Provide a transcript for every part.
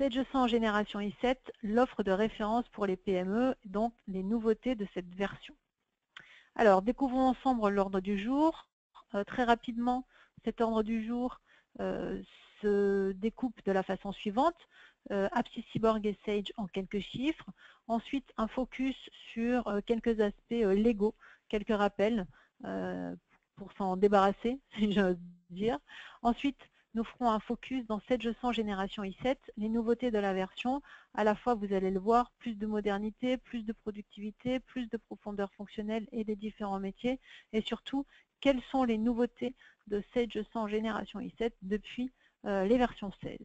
Sage 100 génération i7, l'offre de référence pour les PME, donc les nouveautés de cette version. Alors, découvrons ensemble l'ordre du jour. Très rapidement, cet ordre du jour se découpe de la façon suivante. Apsis Cyborg et Sage en quelques chiffres. Ensuite, un focus sur quelques aspects légaux, quelques rappels pour s'en débarrasser, si j'ose dire. Ensuite, nous ferons un focus dans Sage 100 génération i7, les nouveautés de la version. À la fois, vous allez le voir, plus de modernité, plus de productivité, plus de profondeur fonctionnelle et des différents métiers. Et surtout, quelles sont les nouveautés de Sage 100 génération i7 depuis les versions 16.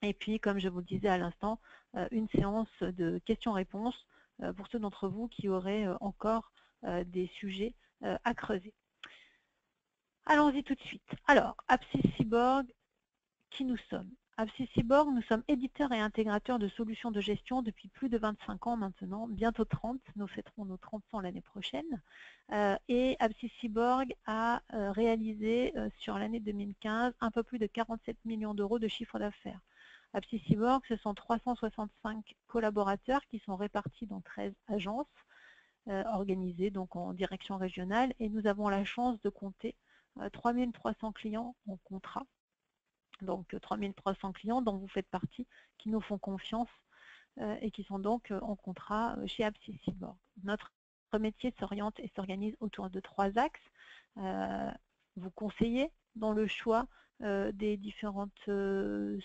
Et puis, comme je vous le disais à l'instant, une séance de questions-réponses pour ceux d'entre vous qui auraient encore des sujets à creuser. Allons-y tout de suite. Alors, Apsis Cyborg, qui nous sommes? Apsis Cyborg, nous sommes éditeurs et intégrateurs de solutions de gestion depuis plus de 25 ans maintenant, bientôt 30, nous fêterons nos 30 ans l'année prochaine. Et Apsis Cyborg a réalisé sur l'année 2015 un peu plus de 47 millions d'euros de chiffre d'affaires. Apsis Cyborg, ce sont 365 collaborateurs qui sont répartis dans 13 agences organisées donc en direction régionale, et nous avons la chance de compter 3300 clients en contrat. Donc 3300 clients dont vous faites partie, qui nous font confiance et qui sont donc en contrat chez Apsis Cyborg. Notre métier s'oriente et s'organise autour de 3 axes. Vous conseiller dans le choix des différentes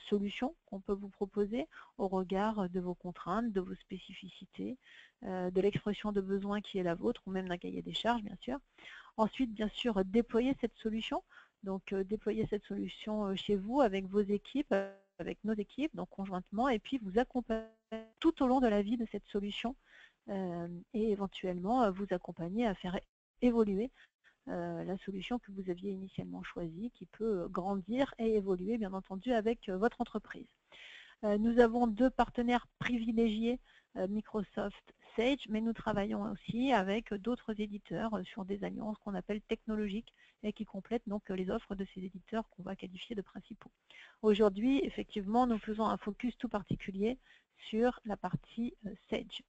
solutions qu'on peut vous proposer au regard de vos contraintes, de vos spécificités, de l'expression de besoin qui est la vôtre, ou même d'un cahier des charges, bien sûr. Ensuite, bien sûr, déployer cette solution. Donc, déployer cette solution chez vous, avec vos équipes, avec nos équipes, donc conjointement, et puis vous accompagner tout au long de la vie de cette solution et éventuellement vous accompagner à faire évoluer la solution que vous aviez initialement choisie, qui peut grandir et évoluer, bien entendu, avec votre entreprise. Nous avons 2 partenaires privilégiés, Microsoft, Sage, mais nous travaillons aussi avec d'autres éditeurs sur des alliances qu'on appelle technologiques et qui complètent donc les offres de ces éditeurs qu'on va qualifier de principaux. Aujourd'hui, effectivement, nous faisons un focus tout particulier sur la partie Sage.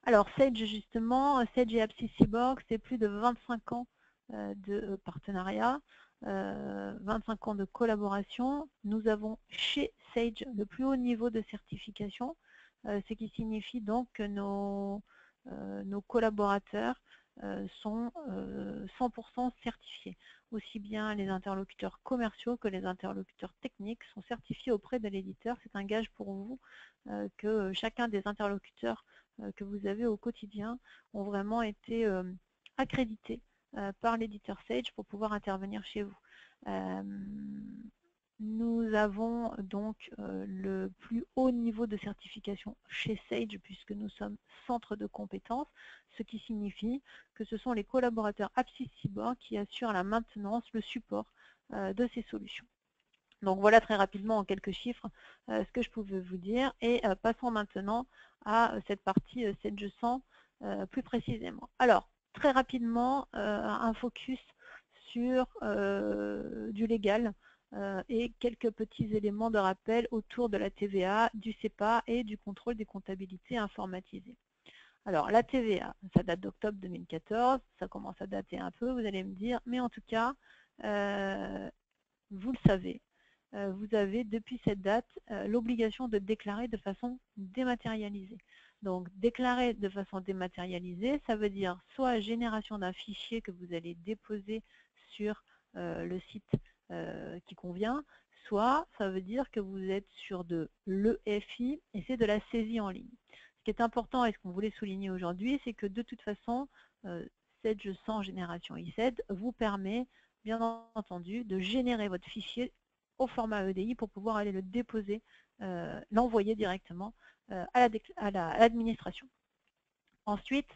Alors, Sage, justement, Sage et Apsis Cyborg, c'est plus de 25 ans de partenariat. 25 ans de collaboration. Nous avons chez Sage le plus haut niveau de certification, ce qui signifie donc que nos collaborateurs sont 100% certifiés. Aussi bien les interlocuteurs commerciaux que les interlocuteurs techniques sont certifiés auprès de l'éditeur. C'est un gage pour vous que chacun des interlocuteurs que vous avez au quotidien ont vraiment été accrédités par l'éditeur Sage pour pouvoir intervenir chez vous. Nous avons donc le plus haut niveau de certification chez Sage puisque nous sommes centre de compétences, ce qui signifie que ce sont les collaborateurs Apsis Cyborg qui assurent la maintenance, le support de ces solutions. Donc voilà très rapidement en quelques chiffres ce que je pouvais vous dire, et passons maintenant à cette partie Sage 100 plus précisément. Alors, très rapidement, un focus sur du légal et quelques petits éléments de rappel autour de la TVA, du CEPA et du contrôle des comptabilités informatisées. Alors, la TVA, ça date d'octobre 2014, ça commence à dater un peu, vous allez me dire, mais en tout cas, vous le savez, vous avez depuis cette date l'obligation de déclarer de façon dématérialisée. Donc, déclarer de façon dématérialisée, ça veut dire soit génération d'un fichier que vous allez déposer sur le site qui convient, soit ça veut dire que vous êtes sur de l'EFI et c'est de la saisie en ligne. Ce qui est important et ce qu'on voulait souligner aujourd'hui, c'est que de toute façon, Sage 100 génération i7 vous permet, bien entendu, de générer votre fichier au format EDI pour pouvoir aller le déposer, l'envoyer directement à l'administration. Ensuite,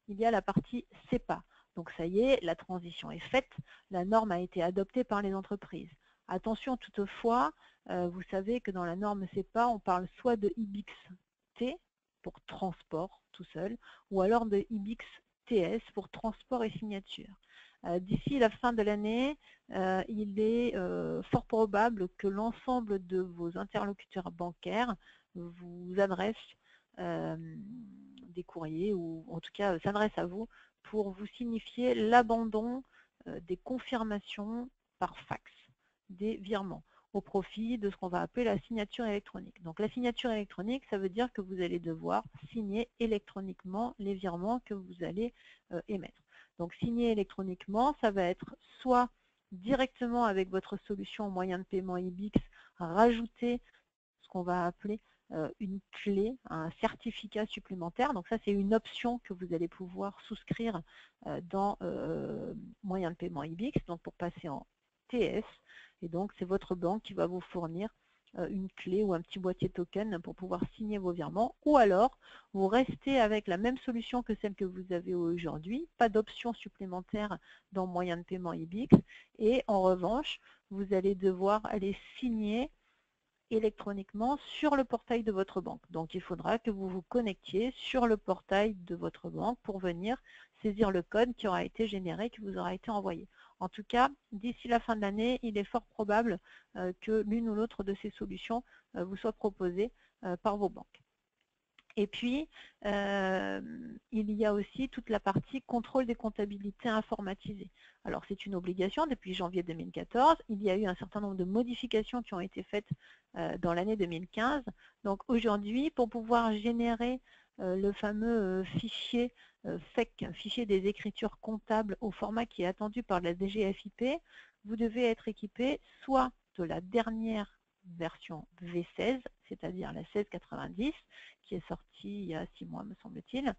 il y a la partie CEPA. Donc ça y est, la transition est faite, la norme a été adoptée par les entreprises. Attention toutefois, vous savez que dans la norme CEPA, on parle soit de IBIX-T pour transport tout seul, ou alors de IBIX-TS pour transport et signature. D'ici la fin de l'année, il est fort probable que l'ensemble de vos interlocuteurs bancaires vous adressent des courriers ou en tout cas s'adressent à vous pour vous signifier l'abandon des confirmations par fax des virements au profit de ce qu'on va appeler la signature électronique. Donc la signature électronique, ça veut dire que vous allez devoir signer électroniquement les virements que vous allez émettre. Donc signer électroniquement, ça va être soit directement avec votre solution moyen de paiement IBIX, rajouter ce qu'on va appeler une clé, un certificat supplémentaire. Donc ça, c'est une option que vous allez pouvoir souscrire dans moyen de paiement IBIX, donc pour passer en TS. Et donc, c'est votre banque qui va vous fournir une clé ou un petit boîtier token pour pouvoir signer vos virements. Ou alors, vous restez avec la même solution que celle que vous avez aujourd'hui, pas d'option supplémentaire dans moyen de paiement IBIX. Et en revanche, vous allez devoir aller signer électroniquement sur le portail de votre banque. Donc il faudra que vous vous connectiez sur le portail de votre banque pour venir saisir le code qui aura été généré, qui vous aura été envoyé. En tout cas, d'ici la fin de l'année, il est fort probable que l'une ou l'autre de ces solutions vous soit proposée par vos banques. Et puis, il y a aussi toute la partie contrôle des comptabilités informatisées. Alors, c'est une obligation depuis janvier 2014. Il y a eu un certain nombre de modifications qui ont été faites dans l'année 2015. Donc, aujourd'hui, pour pouvoir générer le fameux fichier FEC, fichier des écritures comptables au format qui est attendu par la DGFiP, vous devez être équipé soit de la dernière version V16, c'est-à-dire la 1690, qui est sortie il y a 6 mois, me semble-t-il,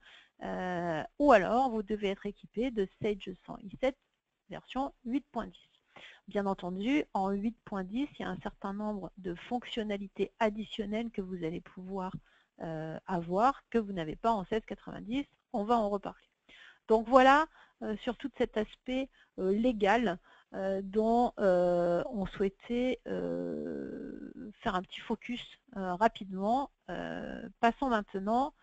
ou alors vous devez être équipé de Sage 100 i7 version 8.10. Bien entendu, en 8.10, il y a un certain nombre de fonctionnalités additionnelles que vous allez pouvoir avoir, que vous n'avez pas en 1690, on va en reparler. Donc voilà sur tout cet aspect légal dont on souhaitait faire un petit focus rapidement. Passons maintenant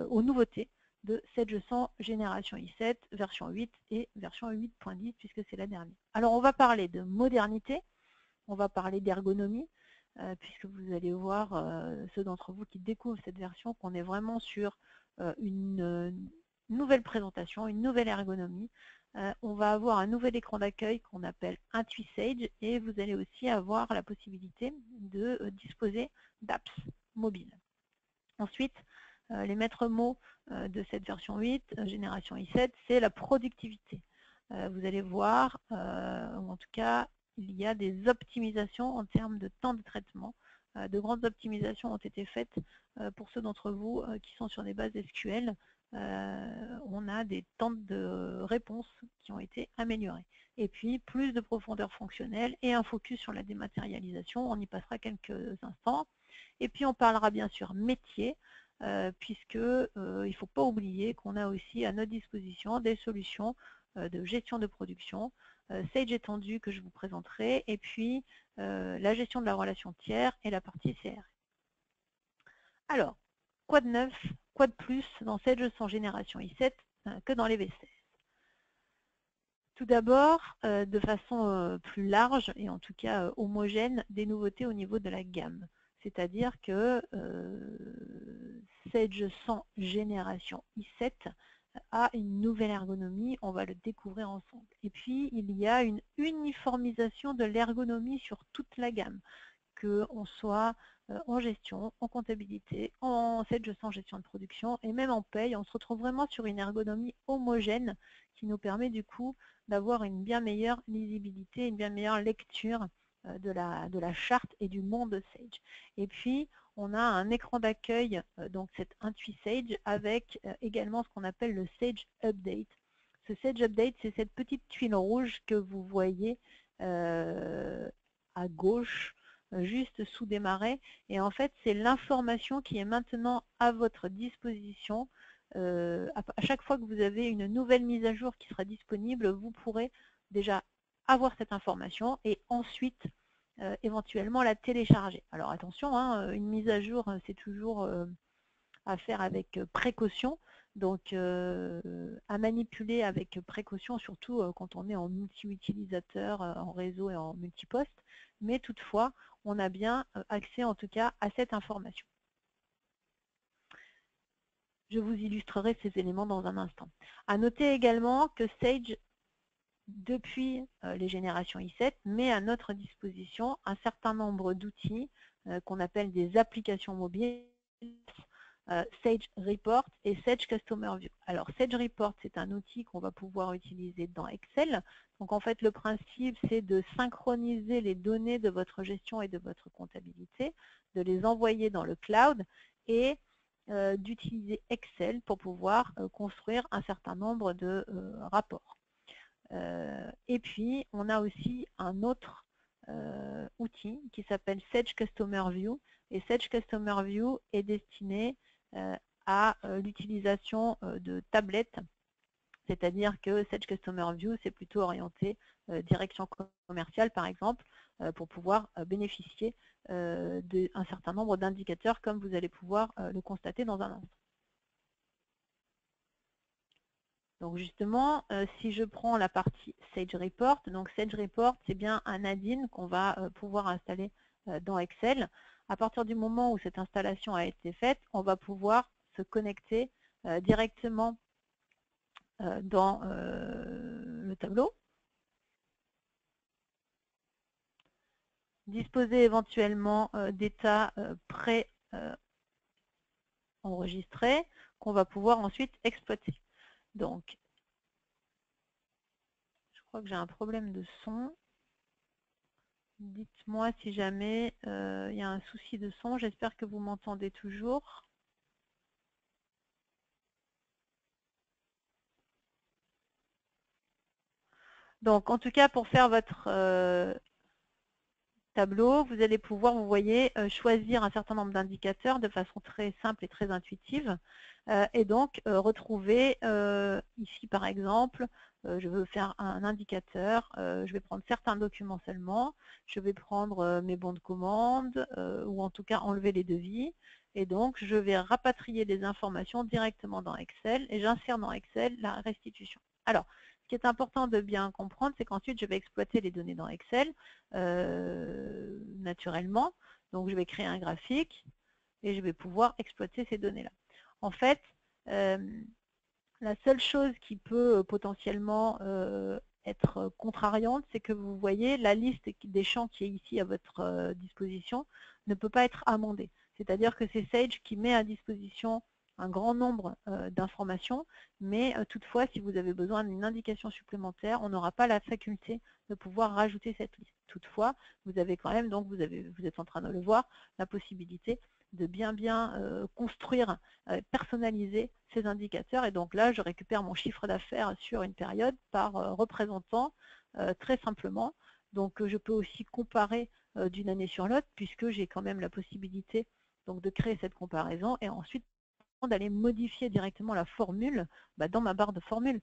aux nouveautés de Sage 100 génération i7, version 8 et version 8.10 puisque c'est la dernière. Alors on va parler de modernité, on va parler d'ergonomie, puisque vous allez voir, ceux d'entre vous qui découvrent cette version, qu'on est vraiment sur une nouvelle présentation, une nouvelle ergonomie. On va avoir un nouvel écran d'accueil qu'on appelle IntuiSage et vous allez aussi avoir la possibilité de disposer d'apps mobiles. Ensuite, les maîtres mots de cette version 8, génération i7, c'est la productivité. Vous allez voir, ou en tout cas, il y a des optimisations en termes de temps de traitement. De grandes optimisations ont été faites pour ceux d'entre vous qui sont sur des bases SQL. On a des temps de réponse qui ont été améliorés. Et puis, plus de profondeur fonctionnelle et un focus sur la dématérialisation. On y passera quelques instants. Et puis, on parlera bien sûr métier, puisque il ne faut pas oublier qu'on a aussi à notre disposition des solutions de gestion de production, Sage étendu que je vous présenterai, et puis la gestion de la relation tiers et la partie CR. Alors, quoi de neuf, quoi de plus dans Sage 100 génération i7 que dans les V16? Tout d'abord, de façon plus large et en tout cas homogène, des nouveautés au niveau de la gamme. C'est-à-dire que Sage 100 génération i7 a une nouvelle ergonomie, on va le découvrir ensemble. Et puis, il y a une uniformisation de l'ergonomie sur toute la gamme, qu'on soit en gestion, en comptabilité, en Sage 100 gestion de production et même en paye. On se retrouve vraiment sur une ergonomie homogène qui nous permet du coup d'avoir une bien meilleure lisibilité, une bien meilleure lecture de la charte et du monde Sage. Et puis, on a un écran d'accueil, donc cet IntuiSage, avec également ce qu'on appelle le Sage Update. Ce Sage Update, c'est cette petite tuile rouge que vous voyez à gauche, juste sous démarrer. Et en fait, c'est l'information qui est maintenant à votre disposition. À chaque fois que vous avez une nouvelle mise à jour qui sera disponible, vous pourrez déjà avoir cette information et ensuite éventuellement la télécharger. Alors attention, hein, une mise à jour, c'est toujours à faire avec précaution, Donc, à manipuler avec précaution, surtout quand on est en multi-utilisateur, en réseau et en multiposte. Mais toutefois, on a bien accès en tout cas à cette information. Je vous illustrerai ces éléments dans un instant. À noter également que Sage, depuis les générations i7, met à notre disposition un certain nombre d'outils qu'on appelle des applications mobiles, Sage Report et Sage Customer View. Alors Sage Report, c'est un outil qu'on va pouvoir utiliser dans Excel. Donc en fait, le principe, c'est de synchroniser les données de votre gestion et de votre comptabilité, de les envoyer dans le cloud et d'utiliser Excel pour pouvoir construire un certain nombre de rapports. Et puis, on a aussi un autre outil qui s'appelle Sage Customer View. Et Sage Customer View est destiné à l'utilisation de tablettes. C'est-à-dire que Sage Customer View, c'est plutôt orienté direction commerciale, par exemple, pour pouvoir bénéficier d'un certain nombre d'indicateurs, comme vous allez pouvoir le constater dans un instant. Donc justement, si je prends la partie Sage Report, donc Sage Report, c'est bien un add-in qu'on va pouvoir installer dans Excel. À partir du moment où cette installation a été faite, on va pouvoir se connecter directement dans le tableau. Disposer éventuellement d'états pré-enregistrés qu'on va pouvoir ensuite exploiter. Donc, je crois que j'ai un problème de son. Dites-moi si jamais il y a un souci de son. J'espère que vous m'entendez toujours. Donc, en tout cas, pour faire votre tableau, vous allez pouvoir, vous voyez, choisir un certain nombre d'indicateurs de façon très simple et très intuitive. Et donc, retrouver ici, par exemple, je veux faire un indicateur, je vais prendre certains documents seulement, je vais prendre mes bons de commande, ou en tout cas enlever les devis, et donc je vais rapatrier les informations directement dans Excel, et j'insère dans Excel la restitution. Alors, ce qui est important de bien comprendre, c'est qu'ensuite je vais exploiter les données dans Excel naturellement, donc je vais créer un graphique, et je vais pouvoir exploiter ces données-là. En fait, la seule chose qui peut potentiellement être contrariante, c'est que vous voyez la liste des champs qui est ici à votre disposition ne peut pas être amendée. C'est-à-dire que c'est Sage qui met à disposition un grand nombre d'informations, mais toutefois, si vous avez besoin d'une indication supplémentaire, on n'aura pas la faculté de pouvoir rajouter cette liste. Toutefois, vous avez quand même, donc vous êtes en train de le voir, la possibilité de bien construire, personnaliser ces indicateurs. Et donc là, je récupère mon chiffre d'affaires sur une période par représentant très simplement. Donc je peux aussi comparer d'une année sur l'autre, puisque j'ai quand même la possibilité donc, de créer cette comparaison et ensuite d'aller modifier directement la formule dans ma barre de formule.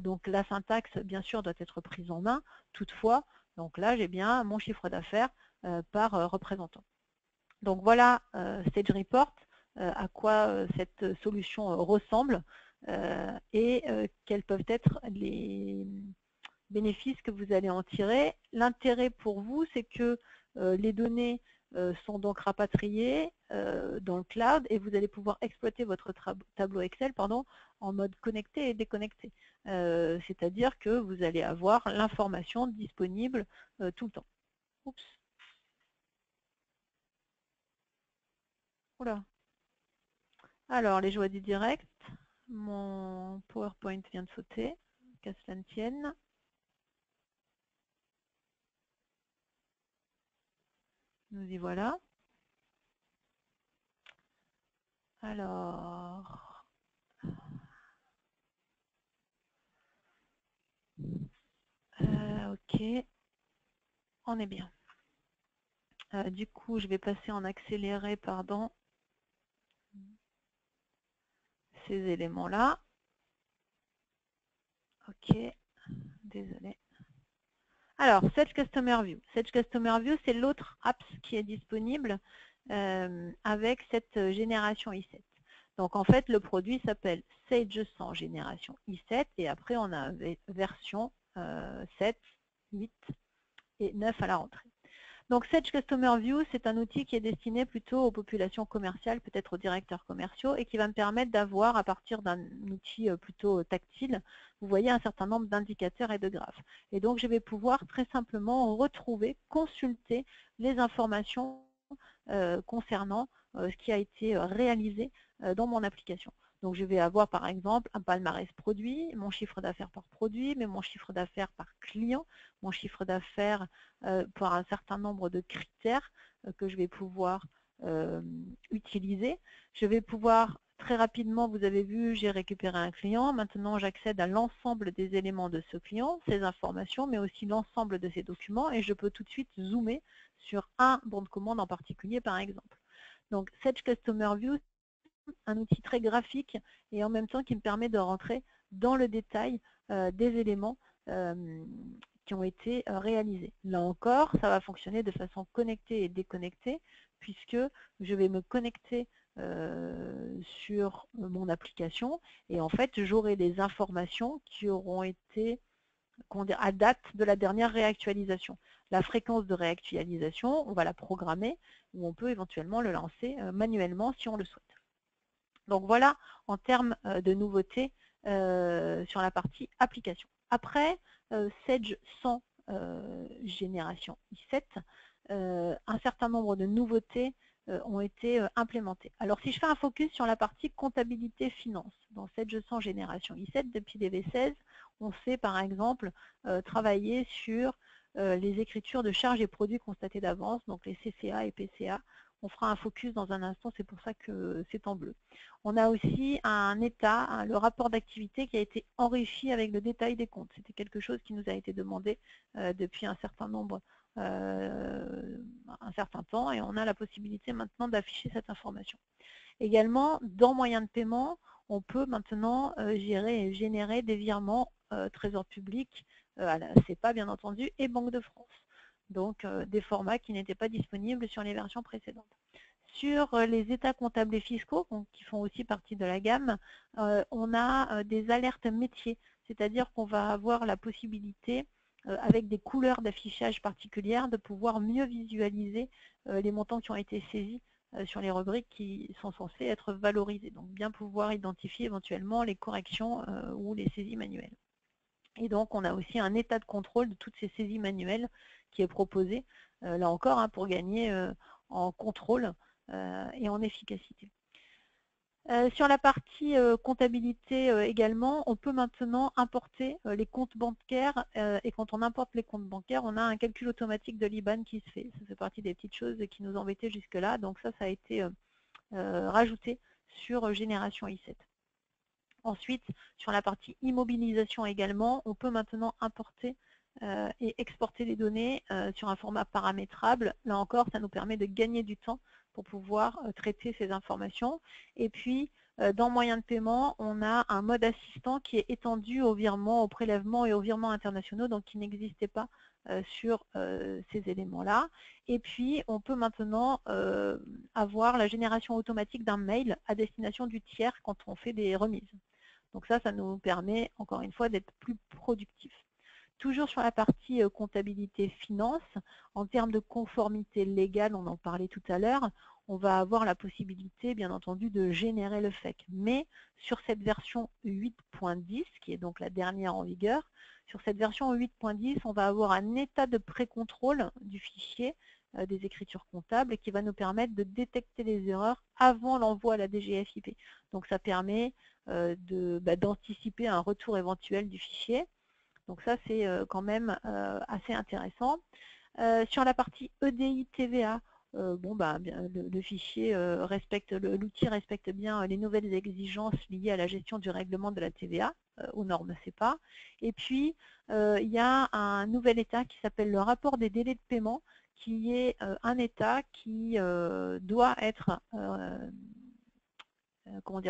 Donc la syntaxe, bien sûr, doit être prise en main. Toutefois, donc là, j'ai bien mon chiffre d'affaires par représentant. Donc voilà Sage Report, à quoi cette solution ressemble et quels peuvent être les bénéfices que vous allez en tirer. L'intérêt pour vous, c'est que les données sont donc rapatriées dans le cloud et vous allez pouvoir exploiter votre tableau Excel en mode connecté et déconnecté. C'est-à-dire que vous allez avoir l'information disponible tout le temps. Oups. Oula. Alors, les joies du direct. Mon PowerPoint vient de sauter, qu'à cela ne tienne. Nous y voilà. Alors, ok, on est bien. Du coup, je vais passer en accéléré, pardon, ces éléments-là. Ok, désolé. Alors, Sage Customer View. Sage Customer View, c'est l'autre apps qui est disponible avec cette génération i7. Donc en fait, le produit s'appelle Sage 100 génération i7 et après on a version 7, 8 et 9 à la rentrée. Donc Sage Customer View, c'est un outil qui est destiné plutôt aux populations commerciales, peut-être aux directeurs commerciaux, et qui va me permettre d'avoir, à partir d'un outil plutôt tactile, vous voyez un certain nombre d'indicateurs et de graphes. Et donc je vais pouvoir très simplement retrouver, consulter les informations concernant ce qui a été réalisé dans mon application. Donc je vais avoir par exemple un palmarès produit, mon chiffre d'affaires par produit, mais mon chiffre d'affaires par client, mon chiffre d'affaires par un certain nombre de critères que je vais pouvoir utiliser. Je vais pouvoir très rapidement, vous avez vu, j'ai récupéré un client. Maintenant, j'accède à l'ensemble des éléments de ce client, ses informations, mais aussi l'ensemble de ses documents, et je peux tout de suite zoomer sur un bon de commande en particulier, par exemple. Donc, Sage Customer View, un outil très graphique et en même temps qui me permet de rentrer dans le détail des éléments qui ont été réalisés. Là encore, ça va fonctionner de façon connectée et déconnectée, puisque je vais me connecter sur mon application et en fait j'aurai des informations qui auront été à date de la dernière réactualisation. La fréquence de réactualisation, on va la programmer ou on peut éventuellement le lancer manuellement si on le souhaite. Donc voilà en termes de nouveautés sur la partie application. Après, Sage 100 génération i7, un certain nombre de nouveautés ont été implémentées. Alors si je fais un focus sur la partie comptabilité finance, dans Sage 100 génération i7, depuis DV16, on sait par exemple travailler sur les écritures de charges et produits constatés d'avance, donc les CCA et PCA. On fera un focus dans un instant, c'est pour ça que c'est en bleu. On a aussi un état, le rapport d'activité qui a été enrichi avec le détail des comptes. C'était quelque chose qui nous a été demandé depuis un certain temps et on a la possibilité maintenant d'afficher cette information. Également, dans moyens de paiement, on peut maintenant gérer et générer des virements Trésor public, à la CEPA bien entendu, et Banque de France. Donc des formats qui n'étaient pas disponibles sur les versions précédentes. Sur les états comptables et fiscaux, qui font aussi partie de la gamme, on a des alertes métiers, c'est-à-dire qu'on va avoir la possibilité, avec des couleurs d'affichage particulières, de pouvoir mieux visualiser les montants qui ont été saisis sur les rubriques qui sont censées être valorisées. Donc bien pouvoir identifier éventuellement les corrections ou les saisies manuelles. Et donc, on a aussi un état de contrôle de toutes ces saisies manuelles qui est proposé, là encore, pour gagner en contrôle et en efficacité. Sur la partie comptabilité également, on peut maintenant importer les comptes bancaires et quand on importe les comptes bancaires, on a un calcul automatique de l'IBAN qui se fait. Ça fait partie des petites choses qui nous embêtaient jusque-là, donc ça a été rajouté sur Génération i7. Ensuite, sur la partie immobilisation également, on peut maintenant importer et exporter les données sur un format paramétrable. Là encore, ça nous permet de gagner du temps pour pouvoir traiter ces informations. Et puis, dans moyens de paiement, on a un mode assistant qui est étendu aux virements, aux prélèvements et aux virements internationaux, donc qui n'existait pas sur ces éléments-là. Et puis, on peut maintenant avoir la génération automatique d'un mail à destination du tiers quand on fait des remises. Donc ça nous permet, encore une fois, d'être plus productif. Toujours sur la partie comptabilité finance, en termes de conformité légale, on en parlait tout à l'heure, on va avoir la possibilité, bien entendu, de générer le FEC. Mais sur cette version 8.10, qui est donc la dernière en vigueur, sur cette version 8.10, on va avoir un état de pré-contrôle du fichier des écritures comptables qui va nous permettre de détecter les erreurs avant l'envoi à la DGFiP. Donc ça permet d'anticiper un retour éventuel du fichier. Donc ça, c'est quand même assez intéressant. Sur la partie EDI TVA, le fichier l'outil respecte bien les nouvelles exigences liées à la gestion du règlement de la TVA aux normes CEPA. Et puis, il y a un nouvel état qui s'appelle le rapport des délais de paiement, qui est un état qui doit être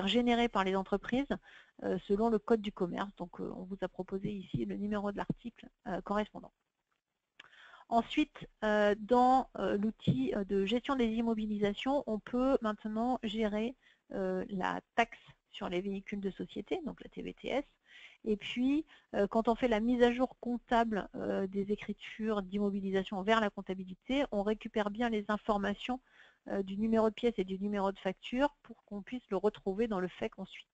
généré par les entreprises selon le code du commerce. Donc on vous a proposé ici le numéro de l'article correspondant. Ensuite, dans l'outil de gestion des immobilisations, on peut maintenant gérer la taxe sur les véhicules de société, donc la TVTS. Et puis, quand on fait la mise à jour comptable des écritures d'immobilisation vers la comptabilité, on récupère bien les informations du numéro de pièce et du numéro de facture pour qu'on puisse le retrouver dans le FEC ensuite.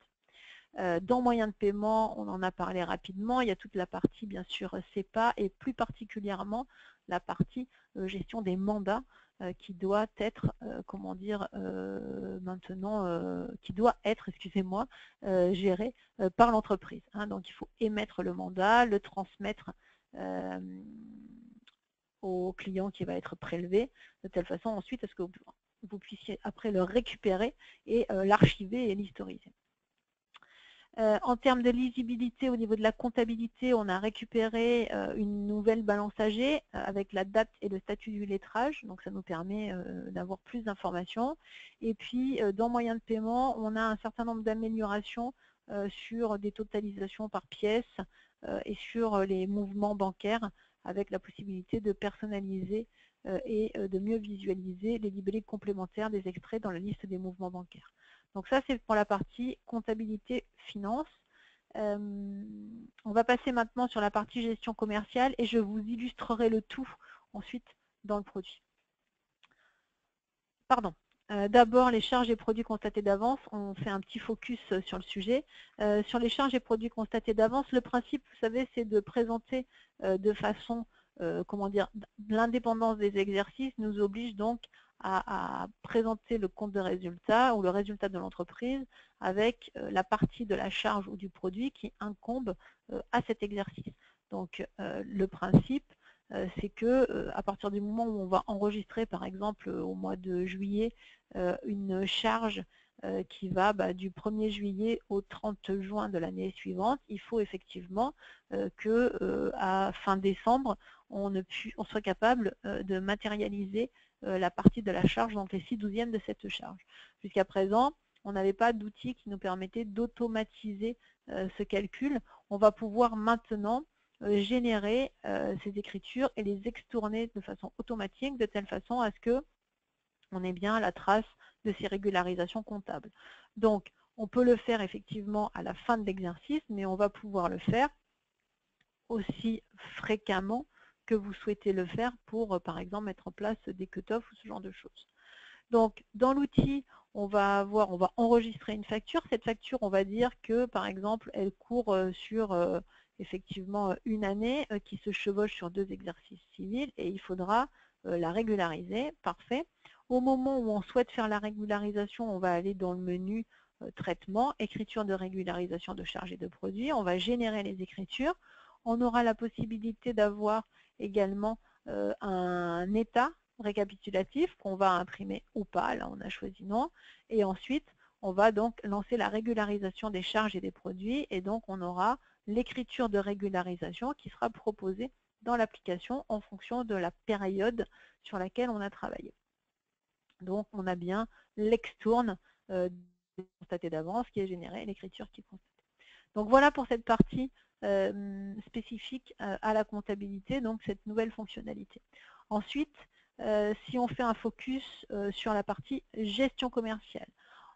Dans moyens de paiement, on en a parlé rapidement, il y a toute la partie bien sûr CEPA et plus particulièrement la partie gestion des mandats qui doit être, comment dire, maintenant, qui doit être, excusez-moi, gérée par l'entreprise. Hein. Donc il faut émettre le mandat, le transmettre au client qui va être prélevé, de telle façon ensuite à ce que vous puissiez après le récupérer et l'archiver et l'historiser. En termes de lisibilité au niveau de la comptabilité, on a récupéré une nouvelle balance AG avec la date et le statut du lettrage, donc ça nous permet d'avoir plus d'informations. Et puis dans moyens de paiement, on a un certain nombre d'améliorations sur des totalisations par pièce et sur les mouvements bancaires avec la possibilité de personnaliser et de mieux visualiser les libellés complémentaires des extraits dans la liste des mouvements bancaires. Donc ça, c'est pour la partie comptabilité finance. On va passer maintenant sur la partie gestion commerciale et je vous illustrerai le tout ensuite dans le produit. Pardon. D'abord, les charges et produits constatés d'avance. On fait un petit focus sur le sujet. Sur les charges et produits constatés d'avance, le principe, vous savez, c'est de présenter de façon, comment dire, l'indépendance des exercices nous oblige donc à présenter le compte de résultat ou le résultat de l'entreprise avec la partie de la charge ou du produit qui incombe à cet exercice. Donc, le principe, c'est que à partir du moment où on va enregistrer, par exemple, au mois de juillet, une charge qui va du 1er juillet au 30 juin de l'année suivante, il faut effectivement qu'à fin décembre, on soit capable de matérialiser la partie de la charge, donc les 6/12 de cette charge. Jusqu'à présent, on n'avait pas d'outil qui nous permettait d'automatiser ce calcul. On va pouvoir maintenant générer ces écritures et les extourner de façon automatique, de telle façon à ce que on ait bien la trace de ces régularisations comptables. Donc, on peut le faire effectivement à la fin de l'exercice, mais on va pouvoir le faire aussi fréquemment que vous souhaitez le faire pour, par exemple, mettre en place des cut-offs ou ce genre de choses. Donc, dans l'outil, on va enregistrer une facture. Cette facture, on va dire que, par exemple, elle court sur effectivement une année qui se chevauche sur 2 exercices civils et il faudra la régulariser. Parfait. Au moment où on souhaite faire la régularisation, on va aller dans le menu traitement, écriture de régularisation de charges et de produits. On va générer les écritures. On aura la possibilité d'avoir également un état récapitulatif qu'on va imprimer ou pas. Là, on a choisi non. Et ensuite, on va donc lancer la régularisation des charges et des produits. Et donc, on aura l'écriture de régularisation qui sera proposée dans l'application en fonction de la période sur laquelle on a travaillé. Donc, on a bien l'extourne constaté d'avance qui est généré et l'écriture qui est constatée. Donc, voilà pour cette partie spécifique à la comptabilité, donc cette nouvelle fonctionnalité. Ensuite, si on fait un focus sur la partie gestion commerciale.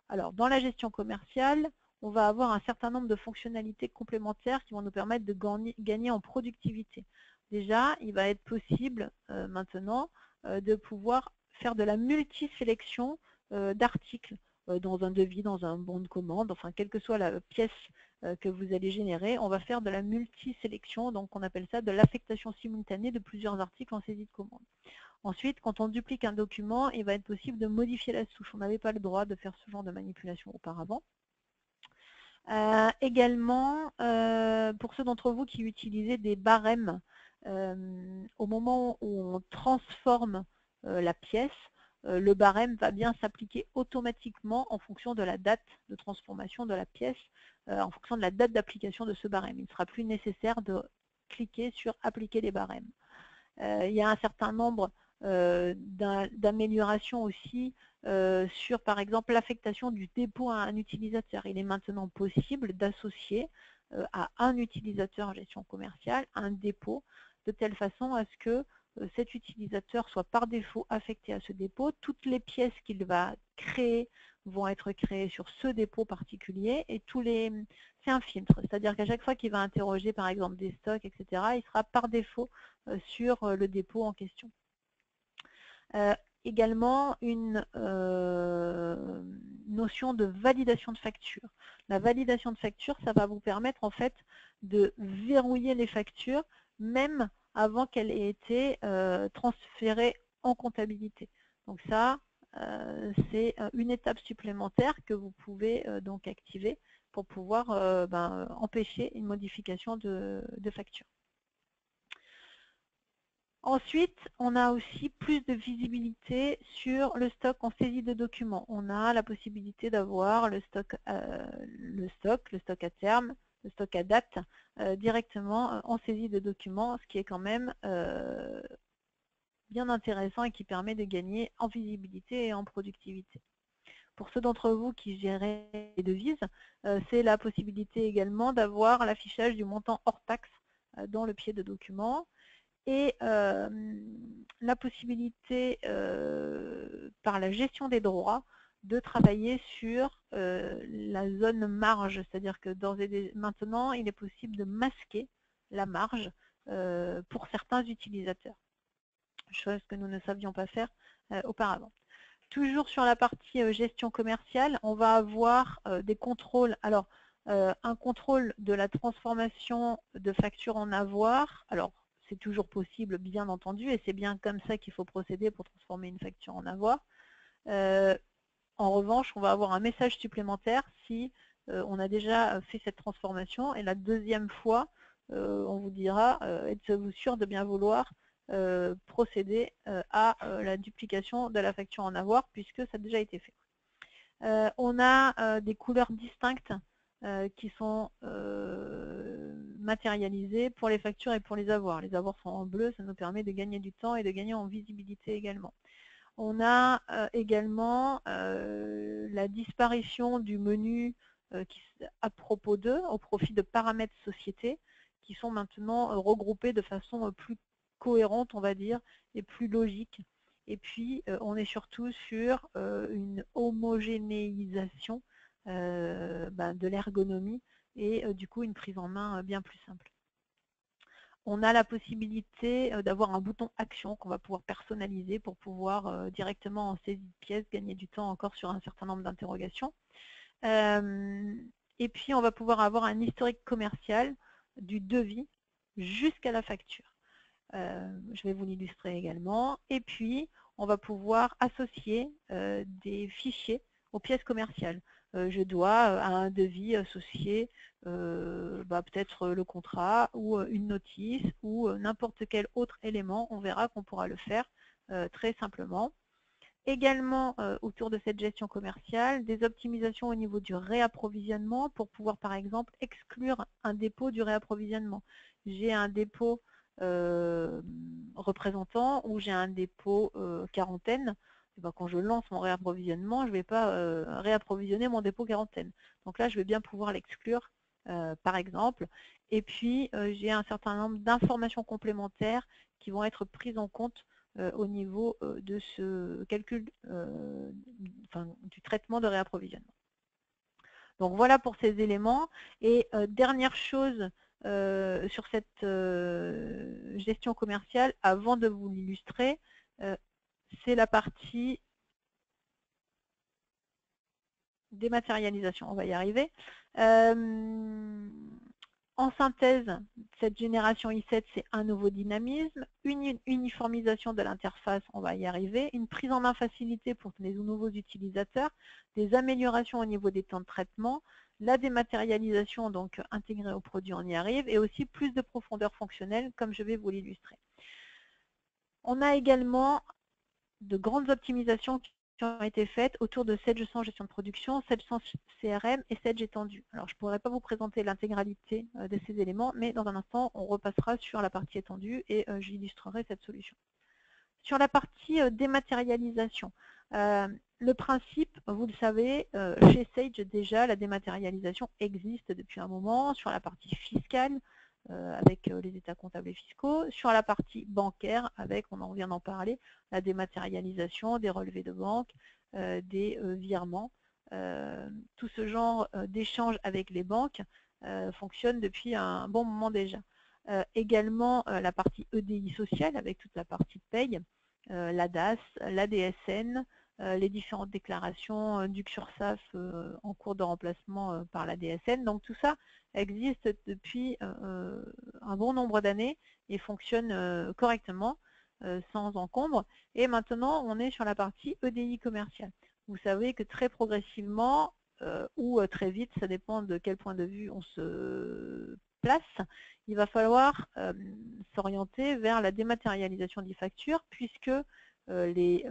Alors, dans la gestion commerciale, on va avoir un certain nombre de fonctionnalités complémentaires qui vont nous permettre de gagner en productivité. Déjà, il va être possible maintenant de pouvoir faire de la multisélection d'articles dans un devis, dans un bon de commande, enfin, quelle que soit la pièce que vous allez générer, on va faire de la multisélection, donc on appelle ça de l'affectation simultanée de plusieurs articles en saisie de commande. Ensuite, quand on duplique un document, il va être possible de modifier la souche. On n'avait pas le droit de faire ce genre de manipulation auparavant. Également, pour ceux d'entre vous qui utilisaient des barèmes, au moment où on transforme la pièce, le barème va bien s'appliquer automatiquement en fonction de la date de transformation de la pièce, en fonction de la date d'application de ce barème. Il ne sera plus nécessaire de cliquer sur appliquer les barèmes. Il y a un certain nombre d'améliorations aussi sur, par exemple, l'affectation du dépôt à un utilisateur. Il est maintenant possible d'associer à un utilisateur en gestion commerciale un dépôt, de telle façon à ce que cet utilisateur soit par défaut affecté à ce dépôt. Toutes les pièces qu'il va créer vont être créés sur ce dépôt particulier et c'est un filtre, c'est-à-dire qu'à chaque fois qu'il va interroger par exemple des stocks, etc., il sera par défaut sur le dépôt en question. Également une notion de validation de facture. La validation de facture, ça va vous permettre en fait de verrouiller les factures même avant qu'elles aient été transférées en comptabilité. Donc ça, c'est une étape supplémentaire que vous pouvez donc activer pour pouvoir empêcher une modification de facture. Ensuite, on a aussi plus de visibilité sur le stock en saisie de documents. On a la possibilité d'avoir le stock à terme, le stock à date, directement en saisie de documents, ce qui est quand même bien intéressant et qui permet de gagner en visibilité et en productivité. Pour ceux d'entre vous qui gèrent les devises, c'est la possibilité également d'avoir l'affichage du montant hors taxe dans le pied de document. Et la possibilité, par la gestion des droits, de travailler sur la zone marge, c'est-à-dire que maintenant, il est possible de masquer la marge pour certains utilisateurs, chose que nous ne savions pas faire auparavant. Toujours sur la partie gestion commerciale, on va avoir des contrôles. Alors, un contrôle de la transformation de facture en avoir. Alors, c'est toujours possible, bien entendu, et c'est bien comme ça qu'il faut procéder pour transformer une facture en avoir. En revanche, on va avoir un message supplémentaire si on a déjà fait cette transformation. Et la deuxième fois, on vous dira, êtes-vous sûr de bien vouloir procéder à la duplication de la facture en avoir, puisque ça a déjà été fait. On a des couleurs distinctes qui sont matérialisées pour les factures et pour les avoirs. Les avoirs sont en bleu, ça nous permet de gagner du temps et de gagner en visibilité également. On a également la disparition du menu à propos d'eux, au profit de paramètres société, qui sont maintenant regroupés de façon plus cohérente, on va dire, et plus logique. Et puis, on est surtout sur une homogénéisation de l'ergonomie et du coup une prise en main bien plus simple. On a la possibilité d'avoir un bouton action qu'on va pouvoir personnaliser pour pouvoir directement en saisie de pièces gagner du temps encore sur un certain nombre d'interrogations. Et puis on va pouvoir avoir un historique commercial du devis jusqu'à la facture. Je vais vous l'illustrer également. Et puis on va pouvoir associer des fichiers aux pièces commerciales. Je dois à un devis associer peut-être le contrat ou une notice ou n'importe quel autre élément. On verra qu'on pourra le faire très simplement. Également, autour de cette gestion commerciale, des optimisations au niveau du réapprovisionnement pour pouvoir, par exemple, exclure un dépôt du réapprovisionnement. J'ai un dépôt représentant ou j'ai un dépôt quarantaine. Et ben, quand je lance mon réapprovisionnement, je ne vais pas réapprovisionner mon dépôt quarantaine. Donc là, je vais bien pouvoir l'exclure, par exemple. Et puis, j'ai un certain nombre d'informations complémentaires qui vont être prises en compte au niveau de ce calcul du traitement de réapprovisionnement. Donc voilà pour ces éléments. Et dernière chose sur cette gestion commerciale, avant de vous l'illustrer, c'est la partie dématérialisation. On va y arriver. En synthèse, cette génération i7, c'est un nouveau dynamisme, une uniformisation de l'interface, on va y arriver, une prise en main facilitée pour les nouveaux utilisateurs, des améliorations au niveau des temps de traitement, la dématérialisation donc intégrée au produit, on y arrive, et aussi plus de profondeur fonctionnelle, comme je vais vous l'illustrer. On a également de grandes optimisations qui ont été faites autour de Sage 100 gestion de production, Sage 100 CRM et Sage étendu. Alors je ne pourrais pas vous présenter l'intégralité de ces éléments, mais dans un instant, on repassera sur la partie étendue et j'illustrerai cette solution. Sur la partie dématérialisation, le principe, vous le savez, chez Sage déjà, la dématérialisation existe depuis un moment sur la partie fiscale, avec les états comptables et fiscaux, sur la partie bancaire, avec, on en vient d'en parler, la dématérialisation des relevés de banque, des virements tout ce genre d'échanges avec les banques fonctionne depuis un bon moment déjà. Également la partie EDI sociale avec toute la partie de paye, la DAS, la DSN, les différentes déclarations du CURSSAF en cours de remplacement par la DSN. Donc tout ça existe depuis un bon nombre d'années et fonctionne correctement, sans encombre. Et maintenant, on est sur la partie EDI commerciale. Vous savez que très progressivement, ou très vite, ça dépend de quel point de vue on se place, il va falloir s'orienter vers la dématérialisation des factures, puisque les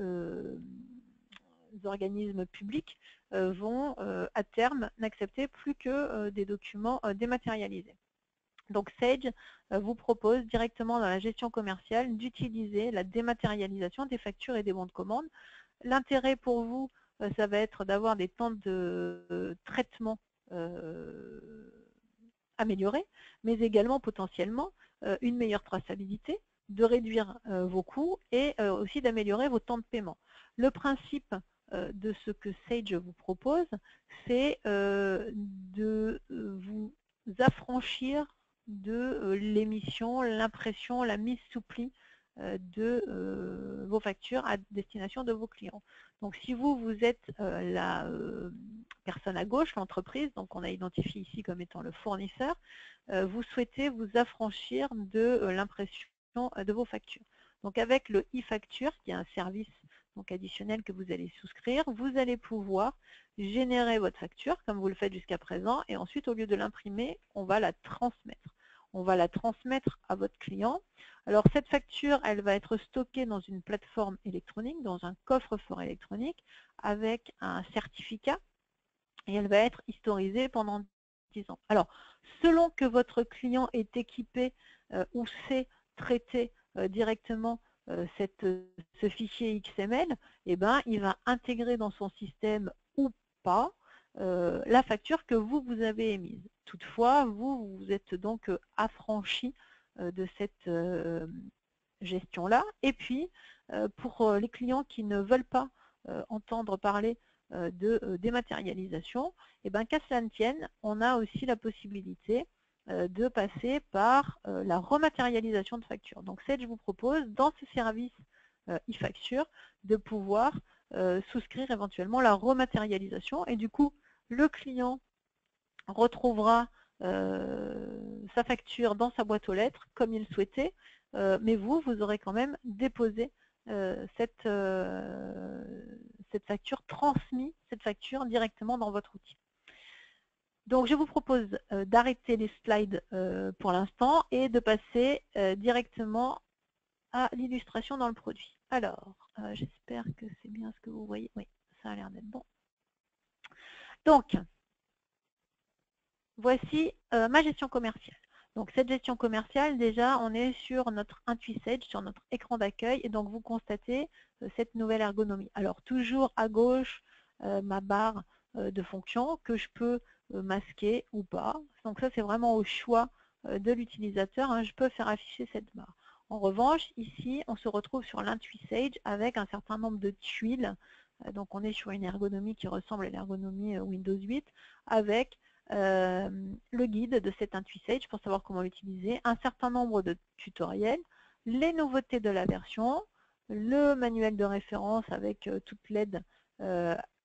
organismes publics vont à terme n'accepter plus que des documents dématérialisés. Donc Sage vous propose directement dans la gestion commerciale d'utiliser la dématérialisation des factures et des bons de commande. L'intérêt pour vous, ça va être d'avoir des temps de traitement améliorés, mais également potentiellement une meilleure traçabilité, de réduire vos coûts et aussi d'améliorer vos temps de paiement. Le principe de ce que Sage vous propose, c'est de vous affranchir de l'émission, l'impression, la mise sous pli de vos factures à destination de vos clients. Donc si vous êtes la personne à gauche, l'entreprise, donc on a identifié ici comme étant le fournisseur, vous souhaitez vous affranchir de l'impression de vos factures. Donc avec le e-facture, qui est un service donc additionnel que vous allez souscrire, vous allez pouvoir générer votre facture comme vous le faites jusqu'à présent, et ensuite au lieu de l'imprimer, on va la transmettre. On va la transmettre à votre client. Alors cette facture, elle va être stockée dans une plateforme électronique, dans un coffre-fort électronique, avec un certificat, et elle va être historisée pendant 10 ans. Alors, selon que votre client est équipé ou sait traiter directement ce fichier XML, eh ben, il va intégrer dans son système ou pas la facture que vous avez émise. Toutefois, vous êtes donc affranchi de cette gestion-là. Et puis, pour les clients qui ne veulent pas entendre parler de dématérialisation, et ben, qu'à cela ne tienne, on a aussi la possibilité de passer par la rematérialisation de factures. Donc Sage vous propose, dans ce service e-facture, de pouvoir souscrire éventuellement la rematérialisation, et du coup, le client retrouvera sa facture dans sa boîte aux lettres, comme il souhaitait, mais vous aurez quand même déposé cette facture, transmis cette facture directement dans votre outil. Donc je vous propose d'arrêter les slides pour l'instant et de passer directement à l'illustration dans le produit. Alors, j'espère que c'est bien ce que vous voyez. Oui, ça a l'air d'être bon. Donc, voici ma gestion commerciale. Donc cette gestion commerciale, déjà, on est sur notre IntuiSage, sur notre écran d'accueil, et donc vous constatez cette nouvelle ergonomie. Alors toujours à gauche, ma barre de fonction que je peux masquer ou pas. Donc ça, c'est vraiment au choix de l'utilisateur, hein. Je peux faire afficher cette barre. En revanche, ici, on se retrouve sur l'IntuiSage avec un certain nombre de tuiles. Donc on est sur une ergonomie qui ressemble à l'ergonomie Windows 8, avec le guide de cet IntuiSage pour savoir comment l'utiliser, un certain nombre de tutoriels, les nouveautés de la version, le manuel de référence avec toute l'aide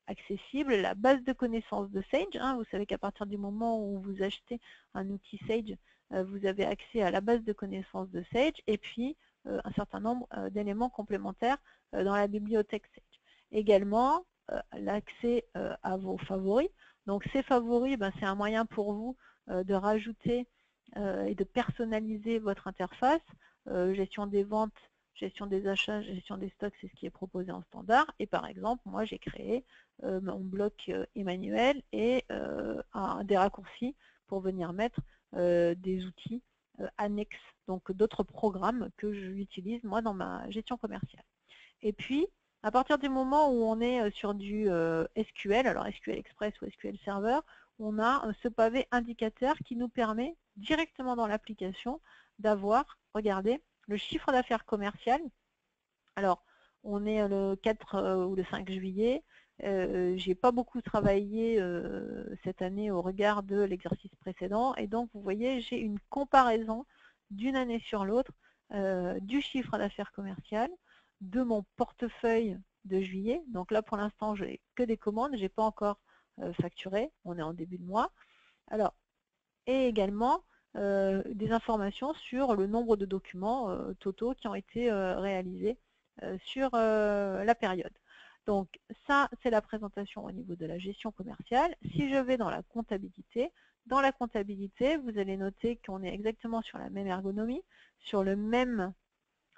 accessible, la base de connaissances de Sage, hein. Vous savez qu'à partir du moment où vous achetez un outil Sage, vous avez accès à la base de connaissances de Sage, et puis un certain nombre d'éléments complémentaires dans la bibliothèque Sage. Également, l'accès à vos favoris. Donc ces favoris, ben, c'est un moyen pour vous de rajouter et de personnaliser votre interface. Gestion des ventes, gestion des achats, gestion des stocks, c'est ce qui est proposé en standard. Et par exemple, moi j'ai créé mon bloc Emmanuel et des raccourcis pour venir mettre des outils annexes, donc d'autres programmes que j'utilise moi dans ma gestion commerciale. Et puis, à partir du moment où on est sur du SQL, alors SQL Express ou SQL Server, on a ce pavé indicateur qui nous permet directement dans l'application d'avoir, regardez, le chiffre d'affaires commercial. Alors, On est le 4 ou le 5 juillet. J'ai pas beaucoup travaillé cette année au regard de l'exercice précédent. Et donc, vous voyez, j'ai une comparaison d'une année sur l'autre du chiffre d'affaires commercial, de mon portefeuille de juillet. Donc là, pour l'instant, je n'ai que des commandes. Je n'ai pas encore facturé. On est en début de mois. Alors, et également des informations sur le nombre de documents totaux qui ont été réalisés sur la période. Donc ça, c'est la présentation au niveau de la gestion commerciale. Si je vais dans la comptabilité, vous allez noter qu'on est exactement sur la même ergonomie, sur le même